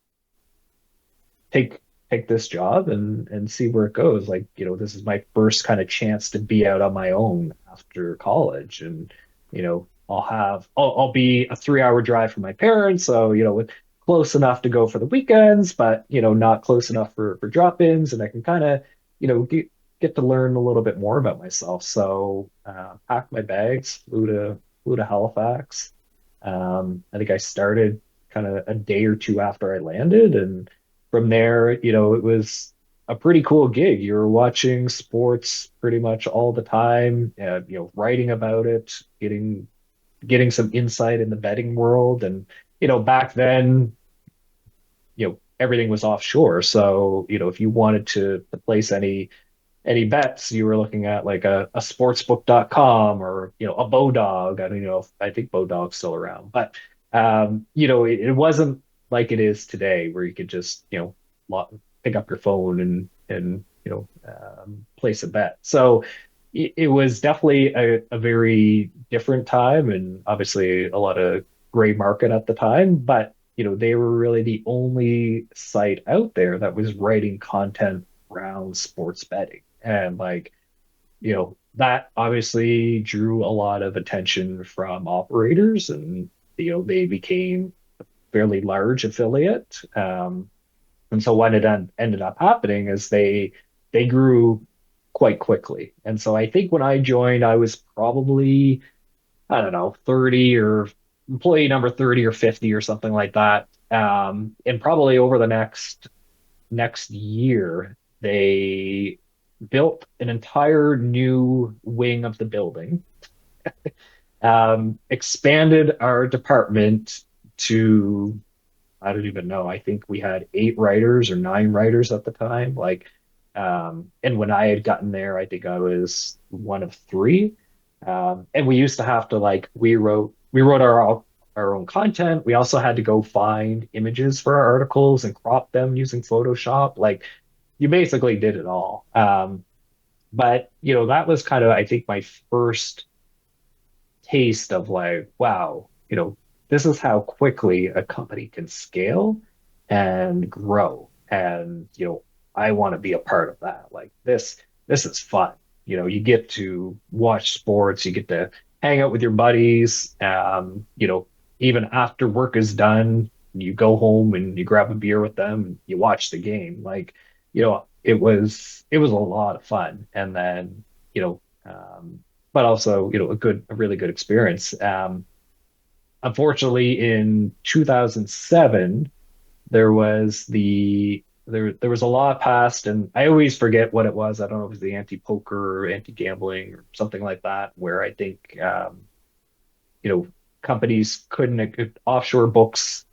take take this job and see where it goes. Like, this is my first kind of chance to be out on my own after college, and I'll be a 3 hour drive from my parents, so close enough to go for the weekends, but not close enough for drop-ins, and I can kind of get to learn a little bit more about myself. So packed my bags, flew to Halifax. I think I started kind of a day or two after I landed, and from there, it was a pretty cool gig. You were watching sports pretty much all the time, writing about it, getting some insight in the betting world. And back then, everything was offshore. So if you wanted to place any bets, you were looking at like a sportsbook.com or a Bodog. I don't know if I think Bodog's still around, but it wasn't like it is today where you could just pick up your phone and place a bet. So it was definitely a very different time, and obviously a lot of gray market at the time, but they were really the only site out there that was writing content around sports betting. And like, that obviously drew a lot of attention from operators, and they became a fairly large affiliate. And so what ended up happening is they grew quite quickly. And so I think when I joined, I was probably, I don't know, 30 or employee number 30 or 50 or something like that. And probably over the next year, they built an entire new wing of the building, expanded our department to, I don't even know, I think we had 8 writers or 9 writers at the time. Like, And when I had gotten there, I think I was one of three. And we used to have to like we wrote our own content. We also had to go find images for our articles and crop them using Photoshop. Like you basically did it all. But that was kind of I think my first taste of like, wow, this is how quickly a company can scale and grow. And, I want to be a part of that. Like this is fun. You get to watch sports, you get to hang out with your buddies. Even after work is done, you go home and you grab a beer with them and you watch the game. Like, it was a lot of fun. And then, but also, a really good experience. Unfortunately, in 2007, there was a law passed, and I always forget what it was. I don't know if it was the anti-poker or anti-gambling or something like that, where I think you know companies couldn't offshore books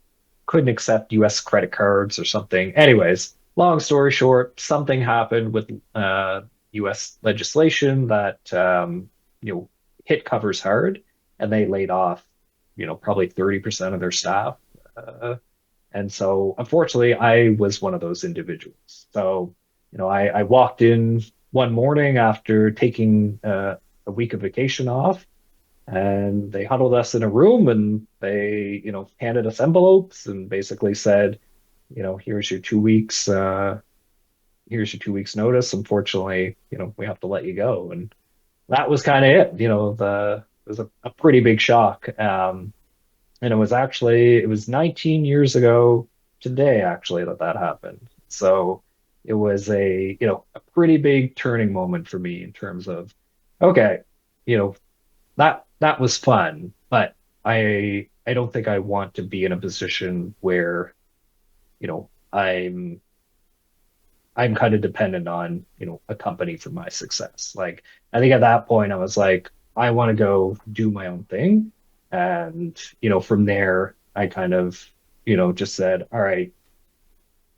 couldn't accept US credit cards or something. Anyways, long story short, something happened with US legislation that hit covers hard and they laid off, probably 30% of their staff. And so unfortunately, I was one of those individuals. So, I walked in one morning after taking a week of vacation off and they huddled us in a room and they handed us envelopes and basically said here's your 2 weeks here's your 2 weeks notice. Unfortunately, we have to let you go. And that was kind of it. It was a pretty big shock. And it was 19 years ago today actually that happened. So it was a pretty big turning moment for me in terms of, okay, you know that was fun, but I don't think I want to be in a position where, I'm kind of dependent on, a company for my success. Like I think at that point I was like, I want to go do my own thing. And, from there I kind of, just said, all right,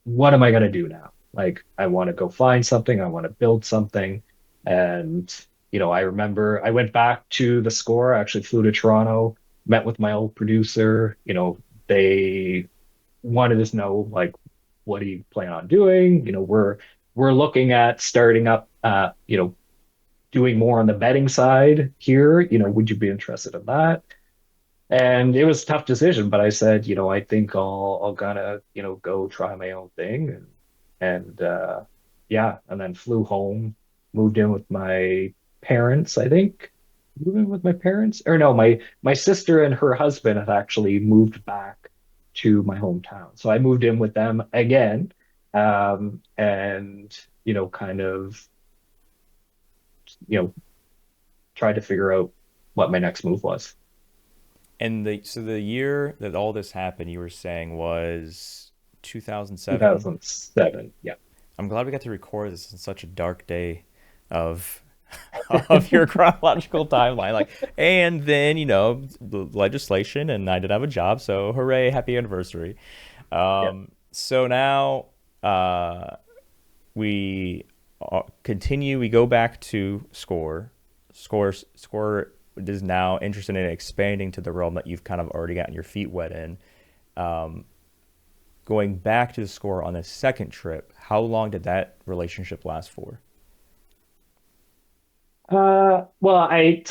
what am I going to do now? Like, I want to go find something, I want to build something. And, I remember I went back to the score, I actually flew to Toronto, met with my old producer. They wanted to know, like, what do you plan on doing? We're looking at starting up, doing more on the betting side here. Would you be interested in that? And it was a tough decision, but I said, I think I'll gonna, go try my own thing. And yeah, and then flew home, moved in with my parents, I think. Moved in with my parents. Or no, my sister and her husband have actually moved back to my hometown. So I moved in with them again. And kind of, you know, tried to figure out what my next move was. And the year that all this happened, you were saying was 2007. 2007. Yeah. I'm glad we got to record this in such a dark day of of your chronological timeline. Like, and then the legislation, and I didn't have a job, so hooray, happy anniversary. Yeah. So now we continue. We go back to score. Score is now interested in expanding to the realm that you've kind of already gotten your feet wet in. Going back to the score on the second trip, how long did that relationship last for? Well, I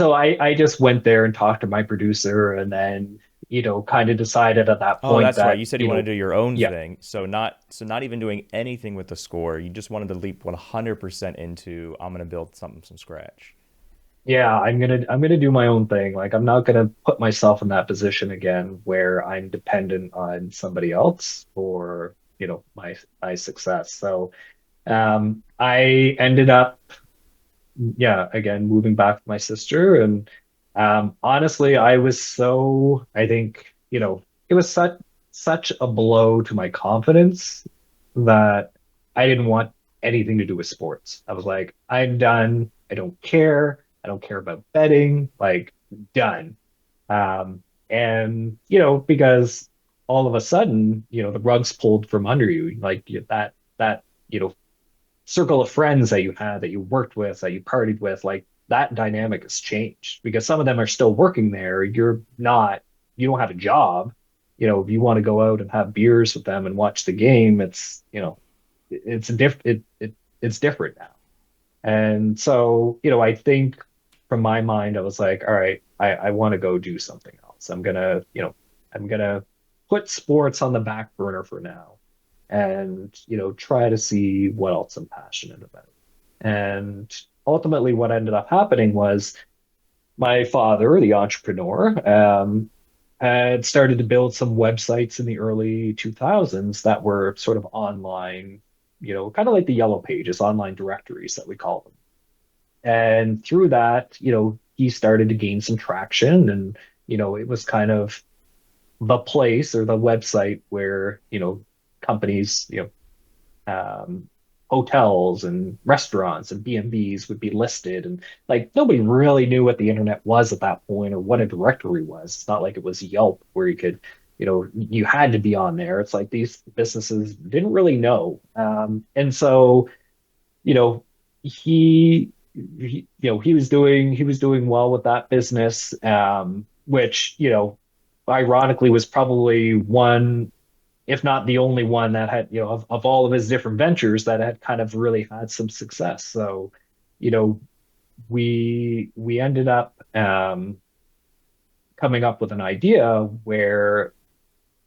just went there and talked to my producer and then, kind of decided at that Oh, point that's right. that, You said you want to do your own yeah, thing. So not even doing anything with the score. You just wanted to leap 100% into I'm going to build something from scratch. yeah, I'm gonna do my own thing. Like I'm not gonna put myself in that position again where I'm dependent on somebody else for, my success. So I ended up, yeah, again, moving back with my sister. And honestly, I think, it was such a blow to my confidence that I didn't want anything to do with sports. I was like, I'm done. I don't care. I don't care about betting. Like, done. And because all of a sudden, the rug's pulled from under you. Like that, you know, circle of friends that you had, that you worked with, that you partied with, like that dynamic has changed because some of them are still working there. You're not, you don't have a job. If you want to go out and have beers with them and watch the game, it's a it's different now. And so, I think from my mind, I was like, all right, I want to go do something else. I'm gonna put sports on the back burner for now and, try to see what else I'm passionate about. And ultimately, what ended up happening was my father, the entrepreneur, had started to build some websites in the early 2000s that were sort of online, kind of like the yellow pages, online directories that we call them. And through that, he started to gain some traction. And, it was kind of the place or the website where, companies, um, hotels and restaurants and B&Bs would be listed. And like nobody really knew what the internet was at that point or what a directory was. It's not like it was Yelp where you could, you had to be on there. It's like these businesses didn't really know. And so, you know, he was doing well with that business, which, ironically was probably one, if not the only one that had, of all of his different ventures that had kind of really had some success. So, you know, we ended up coming up with an idea where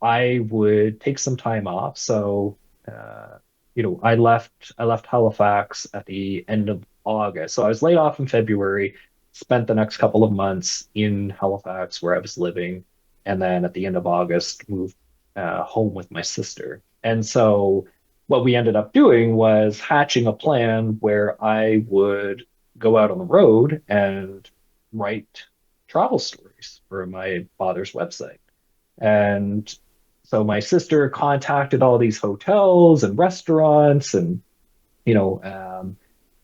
I would take some time off. So, I left Halifax at the end of August. So I was laid off in February, spent the next couple of months in Halifax where I was living, and then at the end of August moved home with my sister. And so what we ended up doing was hatching a plan where I would go out on the road and write travel stories for my father's website. And so my sister contacted all these hotels and restaurants and, you know, um,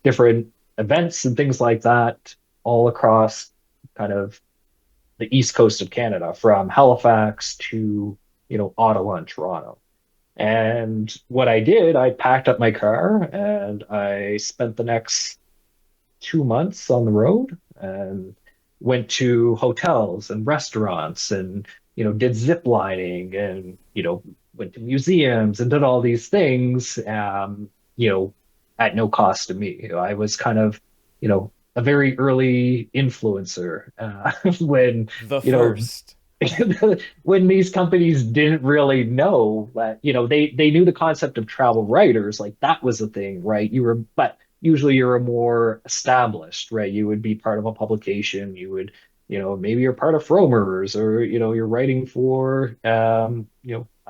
different events and things like that all across kind of the east coast of Canada, from Halifax to, Ottawa and Toronto. And what I did, I packed up my car and I spent the next 2 months on the road and went to hotels and restaurants and did zip lining and went to museums and did all these things you know at no cost to me. I was kind of a very early influencer when The you know first. when these companies didn't really know that, they knew the concept of travel writers, like that was a thing, right? But usually you're a more established, right? You would be part of a publication, you would, maybe you're part of Fromers, or, you're writing for, I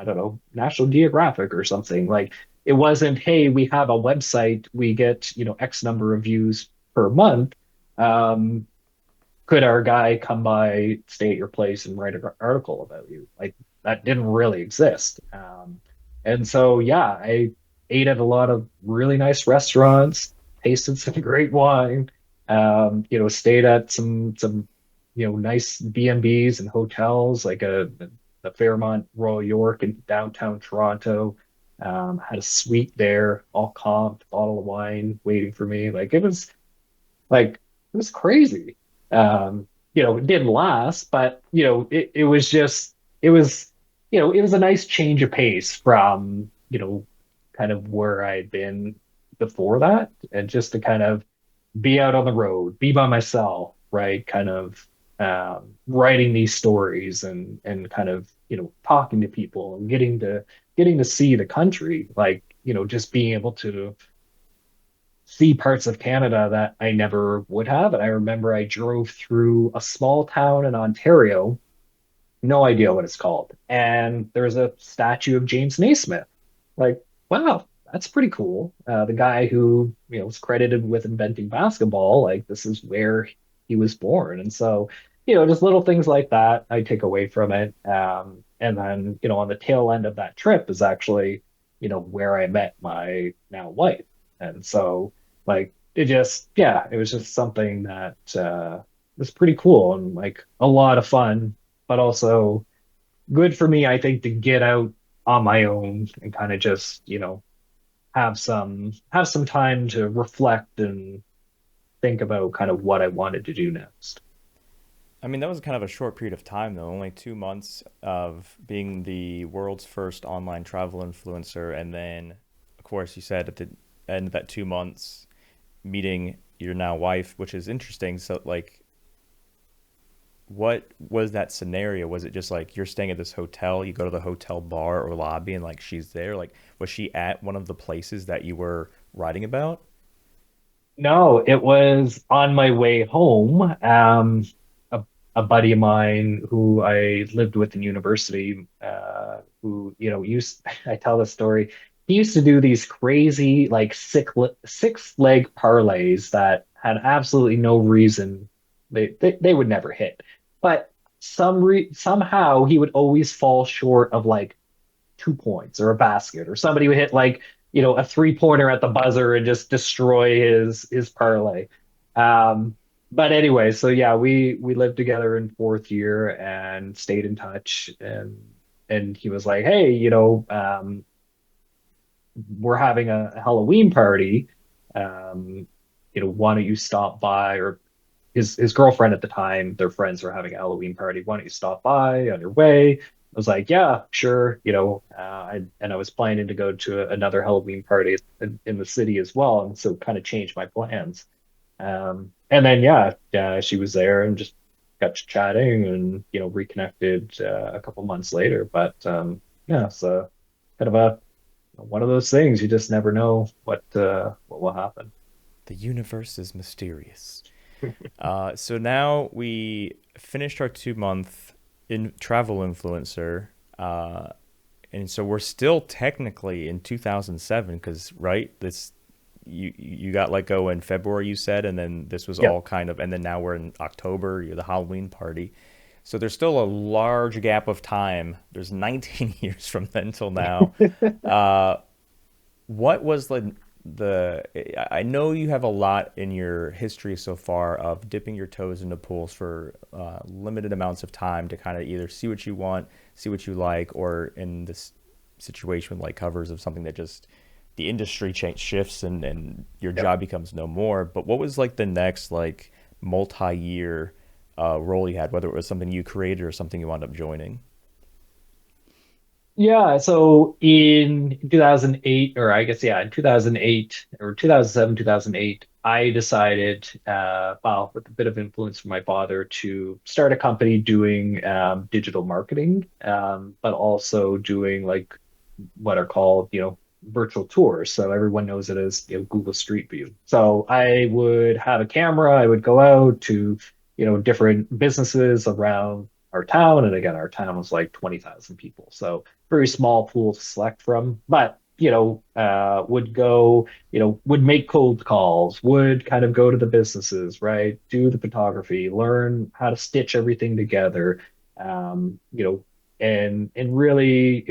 don't know, National Geographic or something. Like it wasn't, hey, we have a website, we get, X number of views per month. Um, could our guy come by, stay at your place, and write an article about you? Like that didn't really exist. And so, yeah, I ate at a lot of really nice restaurants, tasted some great wine, stayed at some, nice B&Bs and hotels, like the Fairmont Royal York in downtown Toronto. Had a suite there, all comped, bottle of wine waiting for me. It was crazy. It didn't last, but it was just it was a nice change of pace from, kind of where I'd been before that, and just to kind of be out on the road, be by myself, right? Kind of writing these stories and kind of, talking to people and getting to see the country, like, just being able to see parts of Canada that I never would have. And I remember I drove through a small town in Ontario, no idea what it's called. And there's a statue of James Naismith. Like, wow, that's pretty cool. The guy who, was credited with inventing basketball, like this is where he was born. And so, just little things like that I take away from it. And then, on the tail end of that trip is actually, where I met my now wife. And so, like, yeah, it was just something that was pretty cool and like a lot of fun, but also good for me, I think, to get out on my own and kind of just, have some time to reflect and think about kind of what I wanted to do next. I mean, that was kind of a short period of time, though. Only 2 months of being the world's first online travel influencer, and then, of course, you said at the end of that 2 months, meeting your now wife, which is interesting. So, like, what was that scenario? Was it just like you're staying at this hotel, you go to the hotel bar or lobby, and like she's there? Like, was she at one of the places that you were writing about? No, it was on my way home. A, a buddy of mine who I lived with in university, who, used, I tell this story. He used to do these crazy, like six leg parlays that had absolutely no reason. They would never hit. But somehow he would always fall short of like 2 points or a basket, or somebody would hit like a 3 pointer at the buzzer and just destroy his parlay. Um, but anyway, so yeah, we lived together in fourth year and stayed in touch, and he was like, hey, we're having a Halloween party. Why don't you stop by? Or his girlfriend at the time, their friends were having a Halloween party. Why don't you stop by on your way? I was like, yeah, sure. I was planning to go to another Halloween party in the city as well, and so kind of changed my plans. And then yeah, she was there and just got to chatting and reconnected a couple months later. But yeah, so kind of a one of those things. You just never know what will happen. The universe is mysterious. So now we finished our 2 month in travel influencer, and so we're still technically in 2007 because right this you got let go in February you said, and then this was Yeah. all kind of, and then now we're in October, the Halloween party. So there's still a large gap of time. There's 19 years from then till now. Uh, what was the I know you have a lot in your history so far of dipping your toes into pools for limited amounts of time to kind of either see what you want, see what you like, or in this situation with like covers of something that just the industry change shifts and your Yeah. job becomes no more. But what was like the next like multi-year role you had, whether it was something you created or something you wound up joining? Yeah, so in 2008, or I guess, yeah, in 2008 or 2007, 2008, I decided, well, with a bit of influence from my father, to start a company doing digital marketing, but also doing like what are called, virtual tours. So everyone knows it as, Google Street View. So I would have a camera, I would go out to, different businesses around our town. And again, our town was like 20,000 people. So very small pool to select from, but would go, would make cold calls, would kind of go to the businesses, right? Do the photography, learn how to stitch everything together, um, you know, and really,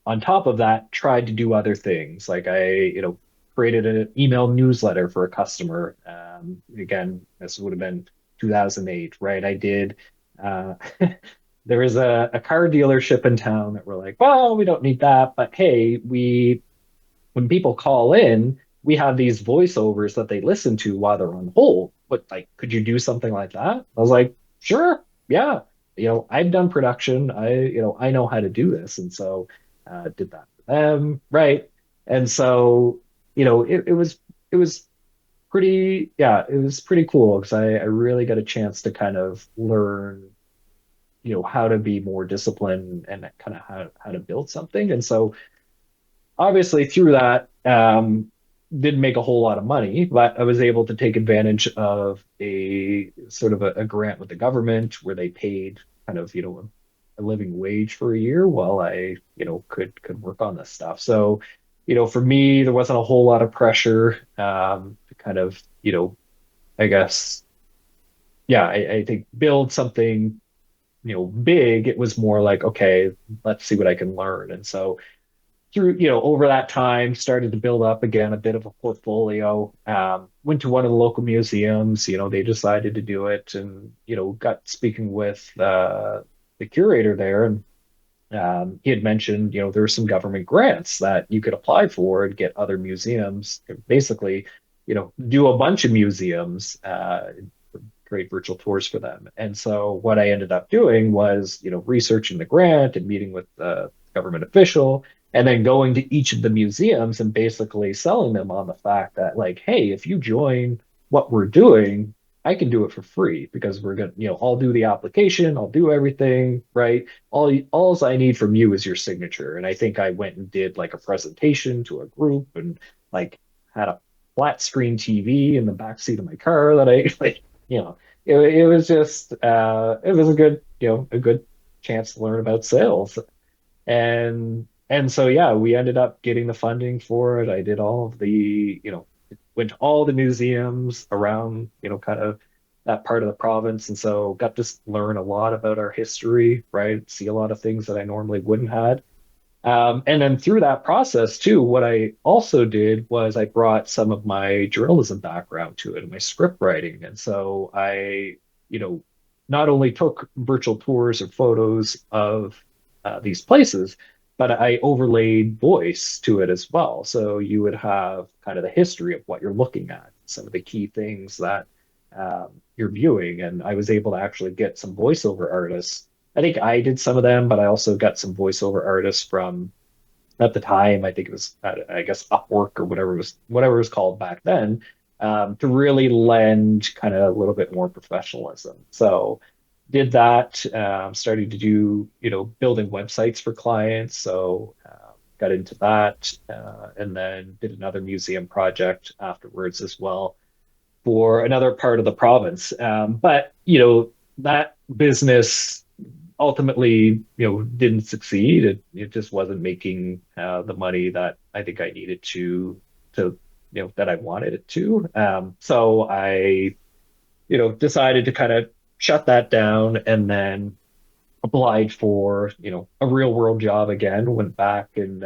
on top of that, tried to do other things. Like I, created an email newsletter for a customer. Again, this would have been 2008, right? I did. Uh, there was a car dealership in town that were like, well, we don't need that, but hey, when people call in, we have these voiceovers that they listen to while they're on hold. But like, could you do something like that? I was like, sure, yeah. I've done production. I know how to do this, and so did that for them, right? And so, it was pretty, yeah, it was pretty cool because I really got a chance to kind of learn, how to be more disciplined and kind of how to build something. And so obviously through that, didn't make a whole lot of money, but I was able to take advantage of a sort of a grant with the government where they paid kind of, a living wage for a year while I, could work on this stuff. So, for me, there wasn't a whole lot of pressure, to kind of, I guess, yeah, I think build something, big. It was more like, okay, let's see what I can learn. And so through, over that time, started to build up again a bit of a portfolio. Went to one of the local museums, they decided to do it, and, got speaking with the curator there. And He had mentioned, there were some government grants that you could apply for and get other museums, basically, do a bunch of museums, create virtual tours for them. And so what I ended up doing was, researching the grant and meeting with the government official, and then going to each of the museums and basically selling them on the fact that, like, hey, if you join what we're doing, I can do it for free because we're gonna, I'll do the application, I'll do everything, right? All I need from you is your signature. And I think I went and did like a presentation to a group and like had a flat screen TV in the back seat of my car that I like, you know, it was just it was a good, a good chance to learn about sales. And so yeah, we ended up getting the funding for it. I did all of the, went to all the museums around, kind of that part of the province. And so got to learn a lot about our history, right? See a lot of things that I normally wouldn't had. And then through that process too, what I also did was I brought some of my journalism background to it, my script writing. And so I, you know, not only took virtual tours or photos of these places, but I overlaid voice to it as well. So you would have kind of the history of what you're looking at, some of the key things that you're viewing. And I was able to actually get some voiceover artists. I think I did some of them, but I also got some voiceover artists from at the time. I think it was, I guess, Upwork or whatever it was called back then, to really lend kind of a little bit more professionalism. So did that. Started to do, building websites for clients. So got into that, and then did another museum project afterwards as well for another part of the province. But that business ultimately, didn't succeed. It just wasn't making the money that I think I needed to that I wanted it to. So I, decided to kind of shut that down and then applied for, a real world job again, went back and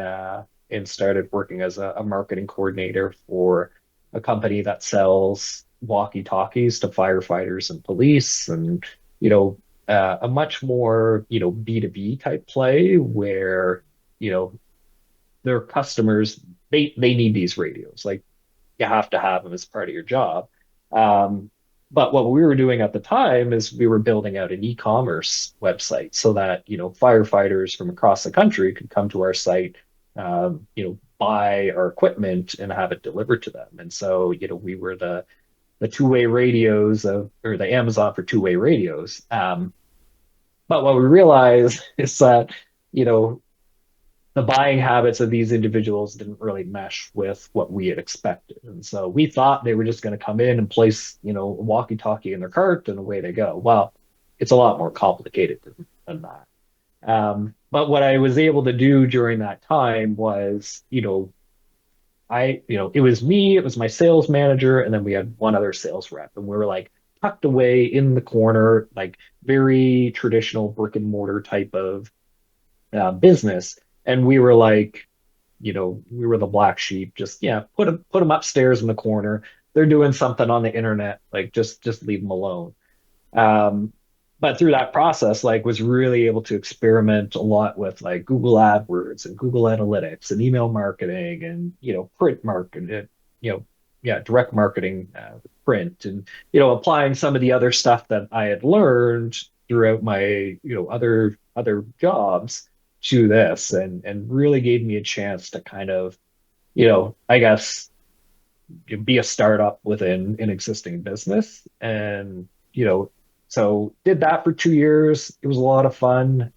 started working as a marketing coordinator for a company that sells walkie-talkies to firefighters and police and, a much more, B2B type play where, you know, their customers, they need these radios. Like you have to have them as part of your job. Um, but what we were doing at the time is we were building out an e-commerce website so that, firefighters from across the country could come to our site, buy our equipment and have it delivered to them. And so, we were the two-way radios or the Amazon for two-way radios. But what we realized is that, you know, the buying habits of these individuals didn't really mesh with what we had expected. And so we thought they were just going to come in and place, a walkie-talkie in their cart and away they go. Well, it's a lot more complicated than that. But what I was able to do during that time was, it was me, it was my sales manager, and then we had one other sales rep, and we were like tucked away in the corner, like very traditional brick and mortar type of business. And we were like, we were the black sheep. Just yeah, put them upstairs in the corner. They're doing something on the internet. Like just leave them alone. Um, but through that process, like was really able to experiment a lot with like Google AdWords and Google Analytics and email marketing and print marketing, you know, yeah, direct marketing, print and applying some of the other stuff that I had learned throughout my other jobs to this and really gave me a chance to kind of I guess be a startup within an existing business. And, so did that for 2 years. It was a lot of fun.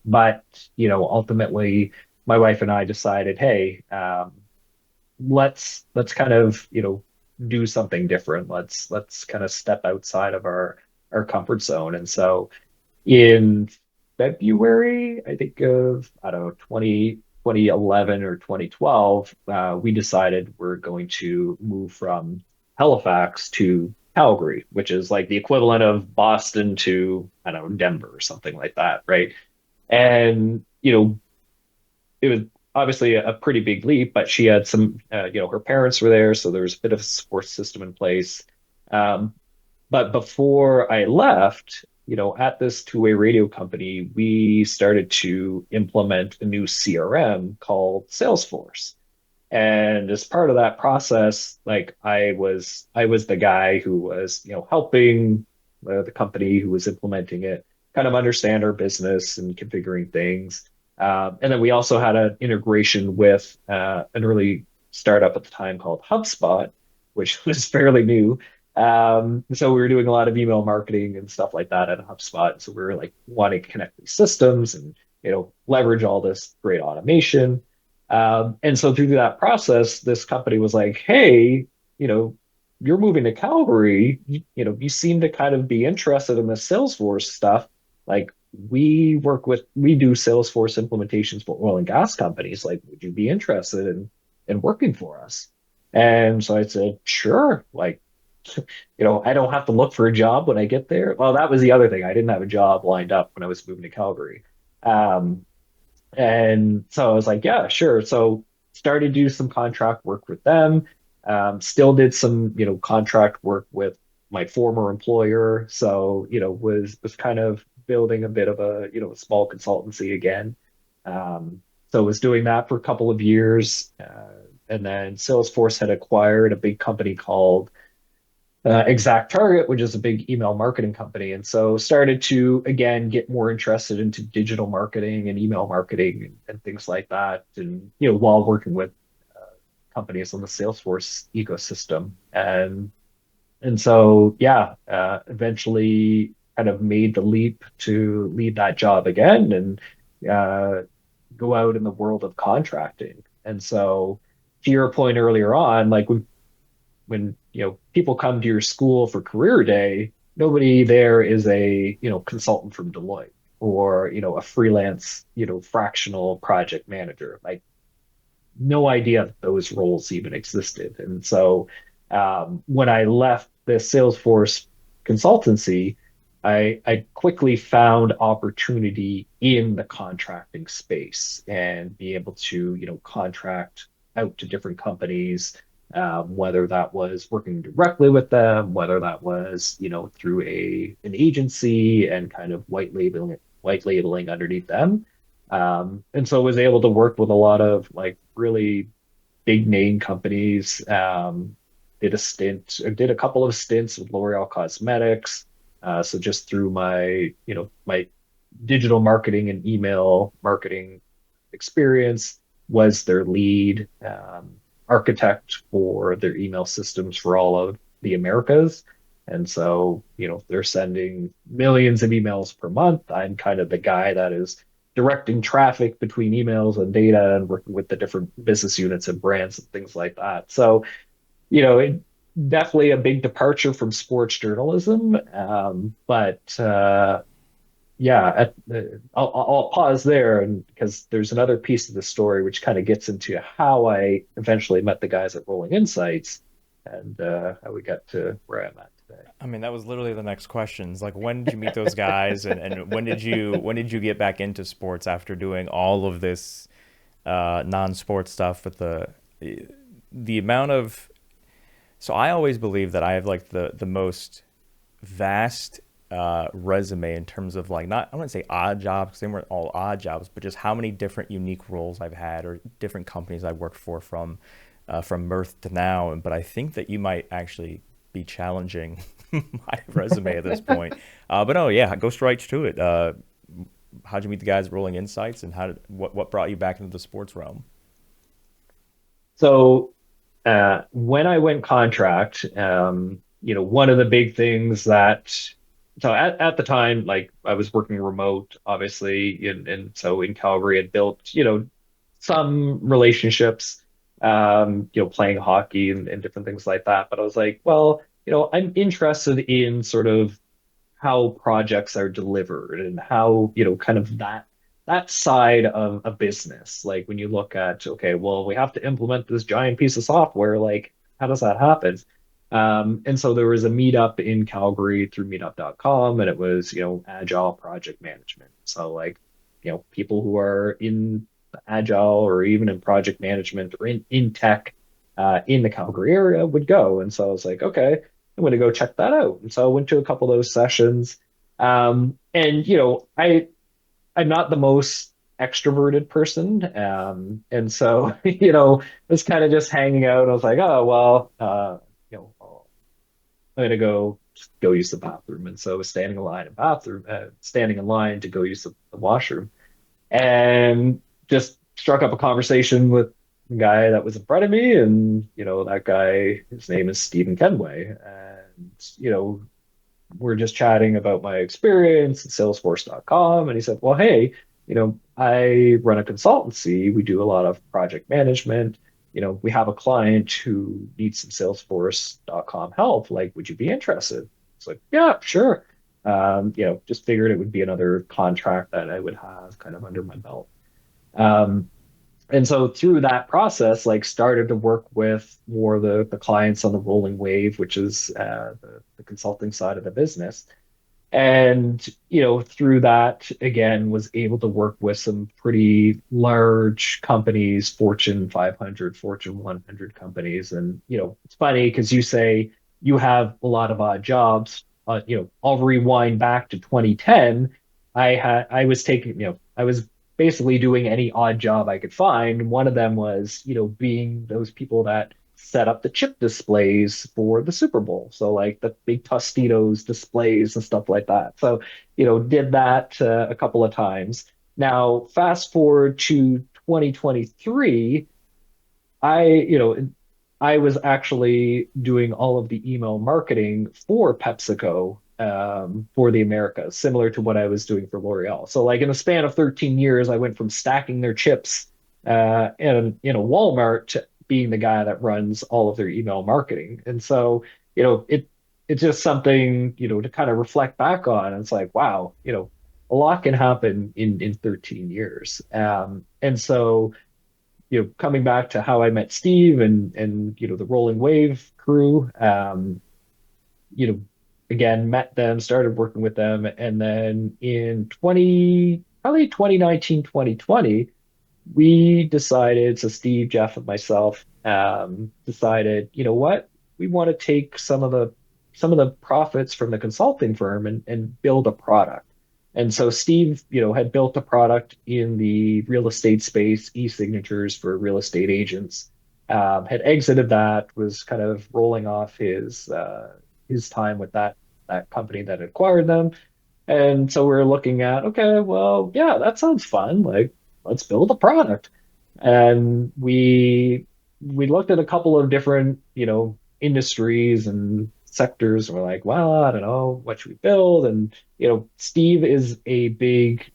But, ultimately my wife and I decided, hey, let's kind of, do something different. Let's kind of step outside of our comfort zone. And so in February, I think of, I don't know, 2011 or 2012, we decided we're going to move from Halifax to Calgary, which is like the equivalent of Boston to, I don't know, Denver or something like that, right? And, it was obviously a pretty big leap, but she had some, her parents were there, so there was a bit of a support system in place. Um, but before I left, at this two-way radio company, we started to implement a new CRM called Salesforce. And as part of that process, like I was the guy who was, helping the company who was implementing it kind of understand our business and configuring things. And then we also had an integration with an early startup at the time called HubSpot, which was fairly new. So we were doing a lot of email marketing and stuff like that at HubSpot. So we were like wanting to connect these systems and leverage all this great automation. And so through that process, this company was like, hey, you know, you're moving to Calgary. You seem to kind of be interested in the Salesforce stuff. Like we do Salesforce implementations for oil and gas companies. Like, would you be interested in working for us? And so I said, sure. Like, I don't have to look for a job when I get there. Well, that was the other thing. I didn't have a job lined up when I was moving to Calgary. Um, and so I was like, yeah, sure. So started to do some contract work with them. Still did some, contract work with my former employer. So, was kind of building a bit of a small consultancy again. So was doing that for a couple of years. And then Salesforce had acquired a big company called Exact Target, which is a big email marketing company, and so started to again get more interested into digital marketing and email marketing and things like that, and while working with companies on the Salesforce ecosystem, and so yeah, eventually kind of made the leap to leave that job again and uh, go out in the world of contracting, and so to your point earlier on, like when people come to your school for career day, nobody there is a consultant from Deloitte or a freelance fractional project manager. Like no idea that those roles even existed. And so when I left the Salesforce consultancy, I quickly found opportunity in the contracting space and be able to, contract out to different companies, whether that was working directly with them, whether that was, through an agency and kind of white labeling underneath them. And so I was able to work with a lot of like really big name companies. Did a couple of stints with L'Oreal Cosmetics. So just through my digital marketing and email marketing experience, was their lead architect for their email systems for all of the Americas. And so, they're sending millions of emails per month. I'm kind of the guy that is directing traffic between emails and data and working with the different business units and brands and things like that. So, it definitely a big departure from sports journalism. But yeah, I'll pause there and because there's another piece of the story which kind of gets into how I eventually met the guys at Rolling Insights and how we got to where I'm at today. I mean, that was literally the next questions. Like, when did you meet those guys, and when did you get back into sports after doing all of this non-sports stuff with the amount of. So I always believe that I have like the most vast resume in terms of like not I wouldn't say odd jobs because they weren't all odd jobs, but just how many different unique roles I've had or different companies I've worked for from Mirth to now. But I think that you might actually be challenging my resume at this point. But no, yeah, go straight to it. How'd you meet the guys at Rolling Insights, and what brought you back into the sports realm? So when I went contract, one of the big things so at the time, like I was working remote, obviously, and so in Calgary, had built, some relationships, playing hockey and different things like that. But I was like, well, I'm interested in sort of how projects are delivered and how, kind of that side of a business. Like when you look at, okay, well, we have to implement this giant piece of software, like how does that happen? And so there was a meetup in Calgary through meetup.com, and it was, agile project management. So like, people who are in agile or even in project management or in tech in the Calgary area would go. And so I was like, okay, I'm going to go check that out. And so I went to a couple of those sessions. And I'm not the most extroverted person. And so, was kind of just hanging out. I was like, oh, well, I'm gonna go use the bathroom. And so I was standing in line to go use the washroom and just struck up a conversation with the guy that was in front of me. And, that guy, his name is Stephen Kenway. And, we're just chatting about my experience at Salesforce.com. And he said, well, hey, I run a consultancy. We do a lot of project management. We have a client who needs some Salesforce.com help. Like, would you be interested? It's like, yeah, sure. Just figured it would be another contract that I would have kind of under my belt. Um, and so through that process, like started to work with more of the clients on the rolling wave, which is the consulting side of the business. And, through that, again, was able to work with some pretty large companies, Fortune 500, Fortune 100 companies. And, it's funny because you say you have a lot of odd jobs. I'll rewind back to 2010. I was basically doing any odd job I could find. One of them was, being those people that set up the chip displays for the Super Bowl. So like the big Tostitos displays and stuff like that. So, did that a couple of times. Now, fast forward to 2023, I was actually doing all of the email marketing for PepsiCo for the Americas, similar to what I was doing for L'Oreal. So, like in the span of 13 years, I went from stacking their chips in a Walmart to being the guy that runs all of their email marketing. And so, it's just something to kind of reflect back on. It's like, wow, a lot can happen in 13 years. And so coming back to how I met Steve and the Rolling Wave crew, you know, again, met them, started working with them, and then in probably 2019, 2020, we decided, so Steve, Jeff, and myself decided, you know what, we want to take some of the profits from the consulting firm and build a product. And so Steve, had built a product in the real estate space, e-signatures for real estate agents. Had exited that, was kind of rolling off his time with that company that acquired them. And so we're looking at, okay, well, yeah, that sounds fun. Like, let's build a product. And we looked at a couple of different, industries and sectors, and we're like, well, I don't know, what should we build? And Steve is a big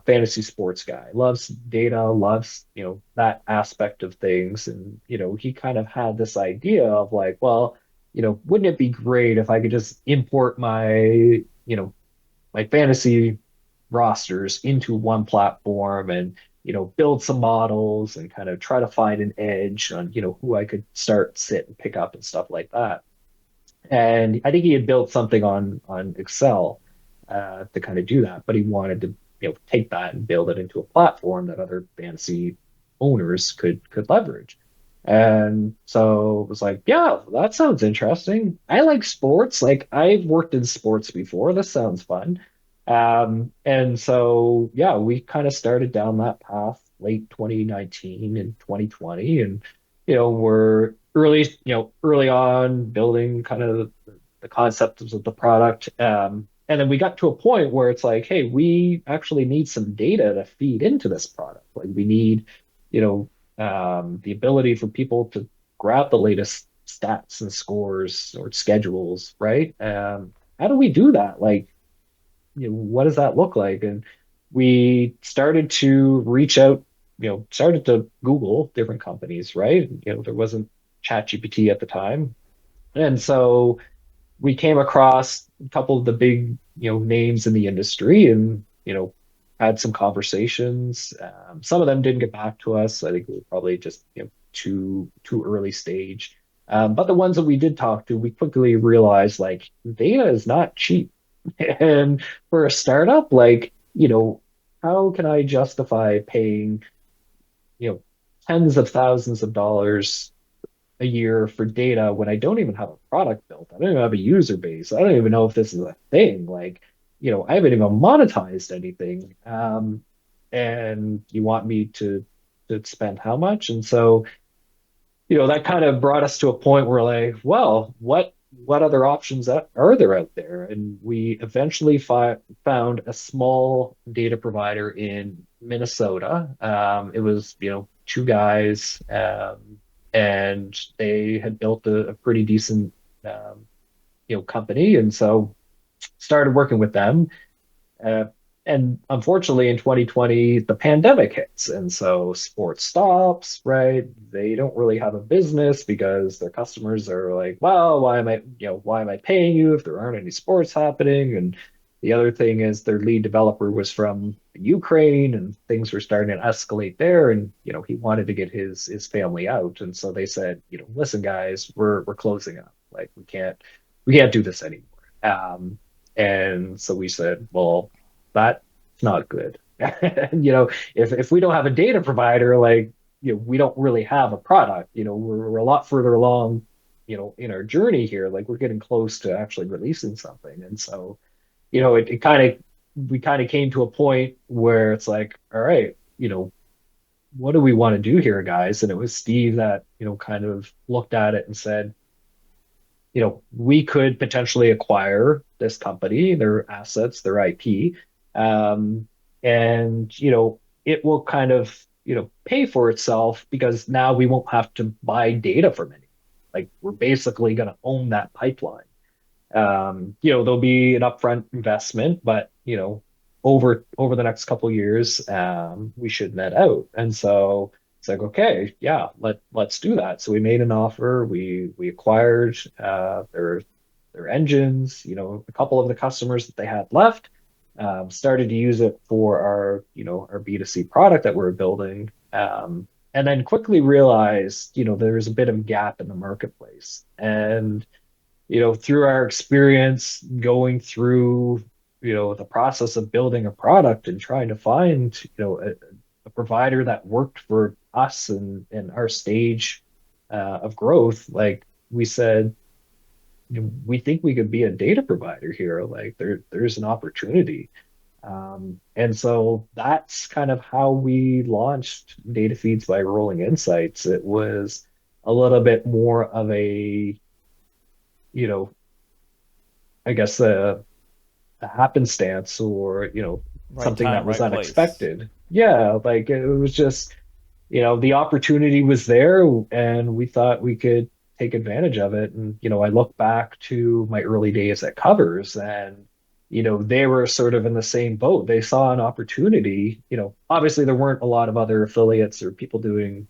fantasy sports guy, loves data, loves, that aspect of things. And, he kind of had this idea of like, well, wouldn't it be great if I could just import my fantasy rosters into one platform and build some models and kind of try to find an edge on who I could start sit and pick up and stuff like that. And I think he had built something on Excel to kind of do that, but he wanted to take that and build it into a platform that other fantasy owners could leverage. And so it was like, yeah, that sounds interesting. I like sports. Like I've worked in sports before. This sounds fun. And so yeah, we kind of started down that path late 2019 and 2020, and we're early on building kind of the concepts of the product. And then we got to a point where it's like, hey, we actually need some data to feed into this product. Like we need, the ability for people to grab the latest stats and scores or schedules, right? How do we do that? Like, what does that look like? And we started to reach out, started to Google different companies, right? There wasn't ChatGPT at the time. And so we came across a couple of the big, names in the industry and, had some conversations. Some of them didn't get back to us. I think we were probably just, too early stage. But the ones that we did talk to, we quickly realized like data is not cheap. And for a startup, like, how can I justify paying, you know, tens of thousands of dollars a year for data when I don't even have a product built? I don't even have a user base. I don't even know if this is a thing. Like, I haven't even monetized anything. And you want me to spend how much? And so, that kind of brought us to a point where like, well, what other options are there out there? And we eventually found a small data provider in Minnesota. It was, two guys, and they had built a pretty decent, um, company. And so started working with them. Uh, and unfortunately, in 2020, the pandemic hits. And so sports stops, right? They don't really have a business because their customers are like, well, why am I paying you if there aren't any sports happening? And the other thing is their lead developer was from Ukraine and things were starting to escalate there. And, he wanted to get his family out. And so they said, listen, guys, we're closing up. Like we can't do this anymore. And so we said, well, that's not good. And, if we don't have a data provider, like, we don't really have a product. We're a lot further along, in our journey here. Like we're getting close to actually releasing something. And so, it kind of we kind of came to a point where it's like, all right, what do we want to do here, guys? And it was Steve that, kind of looked at it and said, we could potentially acquire this company, their assets, their IP, and it will kind of pay for itself because now we won't have to buy data from anyone. Like we're basically going to own that pipeline. There'll be an upfront investment, but over the next couple of years, we should net out. And so it's like, okay, yeah, let's do that. So we made an offer. We acquired their engines. A couple of the customers that they had left started to use it for our B2C product that we're building. And then quickly realized, there's a bit of a gap in the marketplace. And through our experience going through, the process of building a product and trying to find, a provider that worked for us and our stage of growth, like we said, we think we could be a data provider here. Like there's an opportunity. And so that's kind of how we launched Data Feeds by Rolling Insights. It was a little bit more of a, you know, I guess a happenstance or Right something that time, was right place. unexpected. Yeah, like it was just the opportunity was there and we thought we could take advantage of it. And, I look back to my early days at Covers and, they were sort of in the same boat. They saw an opportunity. Obviously there weren't a lot of other affiliates or people doing,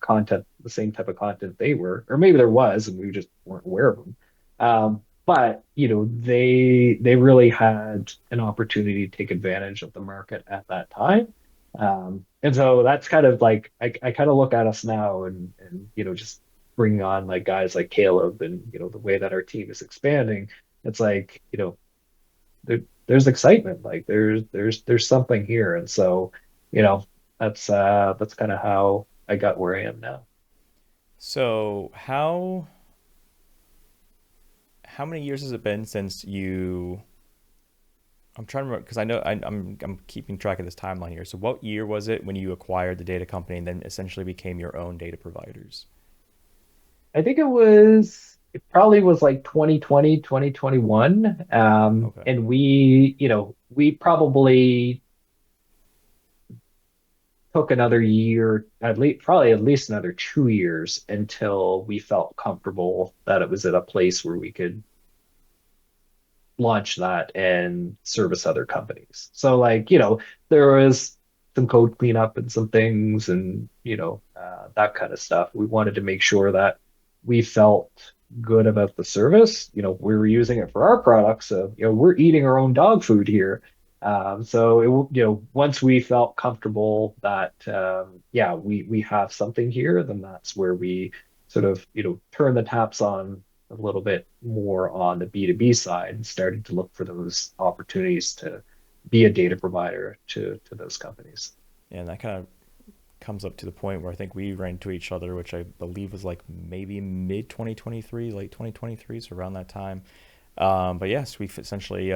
content, the same type of content they were, or maybe there was, and we just weren't aware of them. But they really had an opportunity to take advantage of the market at that time. And so that's kind of like I kind of look at us now and just bringing on like guys like Caleb and the way that our team is expanding, it's like there's excitement, like there's something here, and so you know that's kind of how I got where I am now. So how many years has it been since you? I'm trying to remember because I know I'm keeping track of this timeline here. So what year was it when you acquired the data company and then essentially became your own data providers? I think it probably was like 2020, 2021. Okay. And we probably took another year, probably at least another 2 years until we felt comfortable that it was at a place where we could launch that and service other companies. So like, there was some code cleanup and some things and, that kind of stuff. We wanted to make sure that we felt good about the service. We were using it for our products. So, we're eating our own dog food here. So once we felt comfortable that, yeah, we have something here, then that's where we sort of, turn the taps on a little bit more on the B2B side and started to look for those opportunities to be a data provider to those companies. And that kind of comes up to the point where I think we ran into each other, which I believe was like maybe mid 2023, late 2023, so around that time. But yes, we've essentially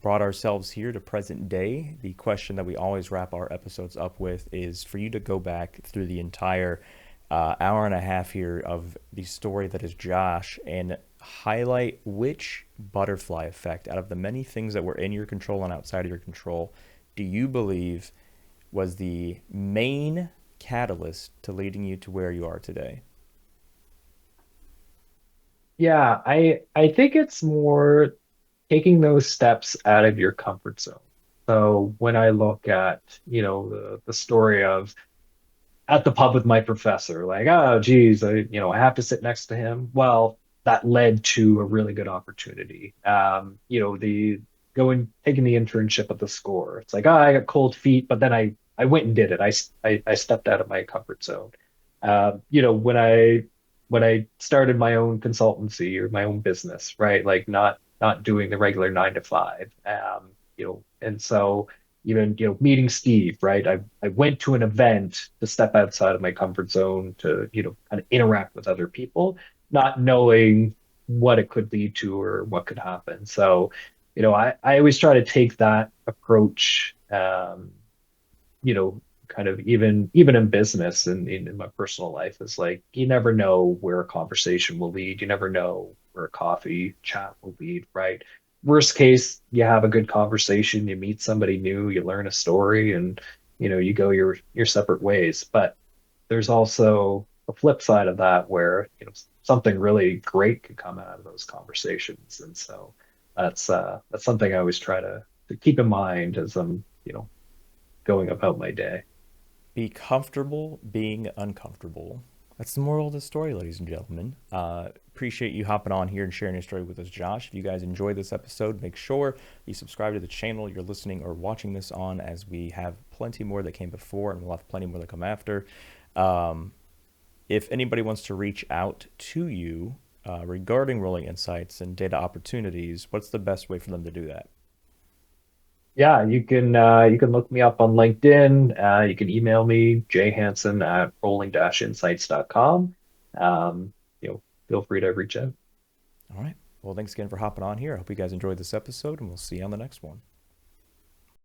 brought ourselves here to present day. The question that we always wrap our episodes up with is for you to go back through the entire hour and a half here of the story that is Josh and highlight which butterfly effect out of the many things that were in your control and outside of your control do you believe was the main catalyst to leading you to where you are today? Yeah, I think it's more taking those steps out of your comfort zone. So when I look at, the story of at the pub with my professor, like, oh, geez, I have to sit next to him. Well, that led to a really good opportunity. The going taking the internship at the score. It's like, oh, I got cold feet, but then I went and did it. I stepped out of my comfort zone. When I started my own consultancy or my own business, right? Like not doing the regular 9 to 5. And so even meeting Steve, right? I went to an event to step outside of my comfort zone to kind of interact with other people, not knowing what it could lead to or what could happen. So, I always try to take that approach, kind of even in business and in my personal life is like you never know where a conversation will lead. You never know where a coffee chat will lead, right? Worst case, you have a good conversation, you meet somebody new, you learn a story, and you go your separate ways. But there's also a flip side of that where something really great could come out of those conversations. And so that's something I always try to keep in mind as I'm going about my day. Be comfortable being uncomfortable. That's the moral of the story, ladies and gentlemen. Appreciate you hopping on here and sharing your story with us, Josh. If you guys enjoyed this episode, make sure you subscribe to the channel you're listening or watching this on, as we have plenty more that came before and we'll have plenty more that come after. Um, if anybody wants to reach out to you regarding Rolling Insights and data opportunities, what's the best way for them to do that? Yeah, you can look me up on LinkedIn. You can email me, Hansen at rolling-insights.com. Um, Feel free to reach out. All right. Well, thanks again for hopping on here. I hope you guys enjoyed this episode, and we'll see you on the next one.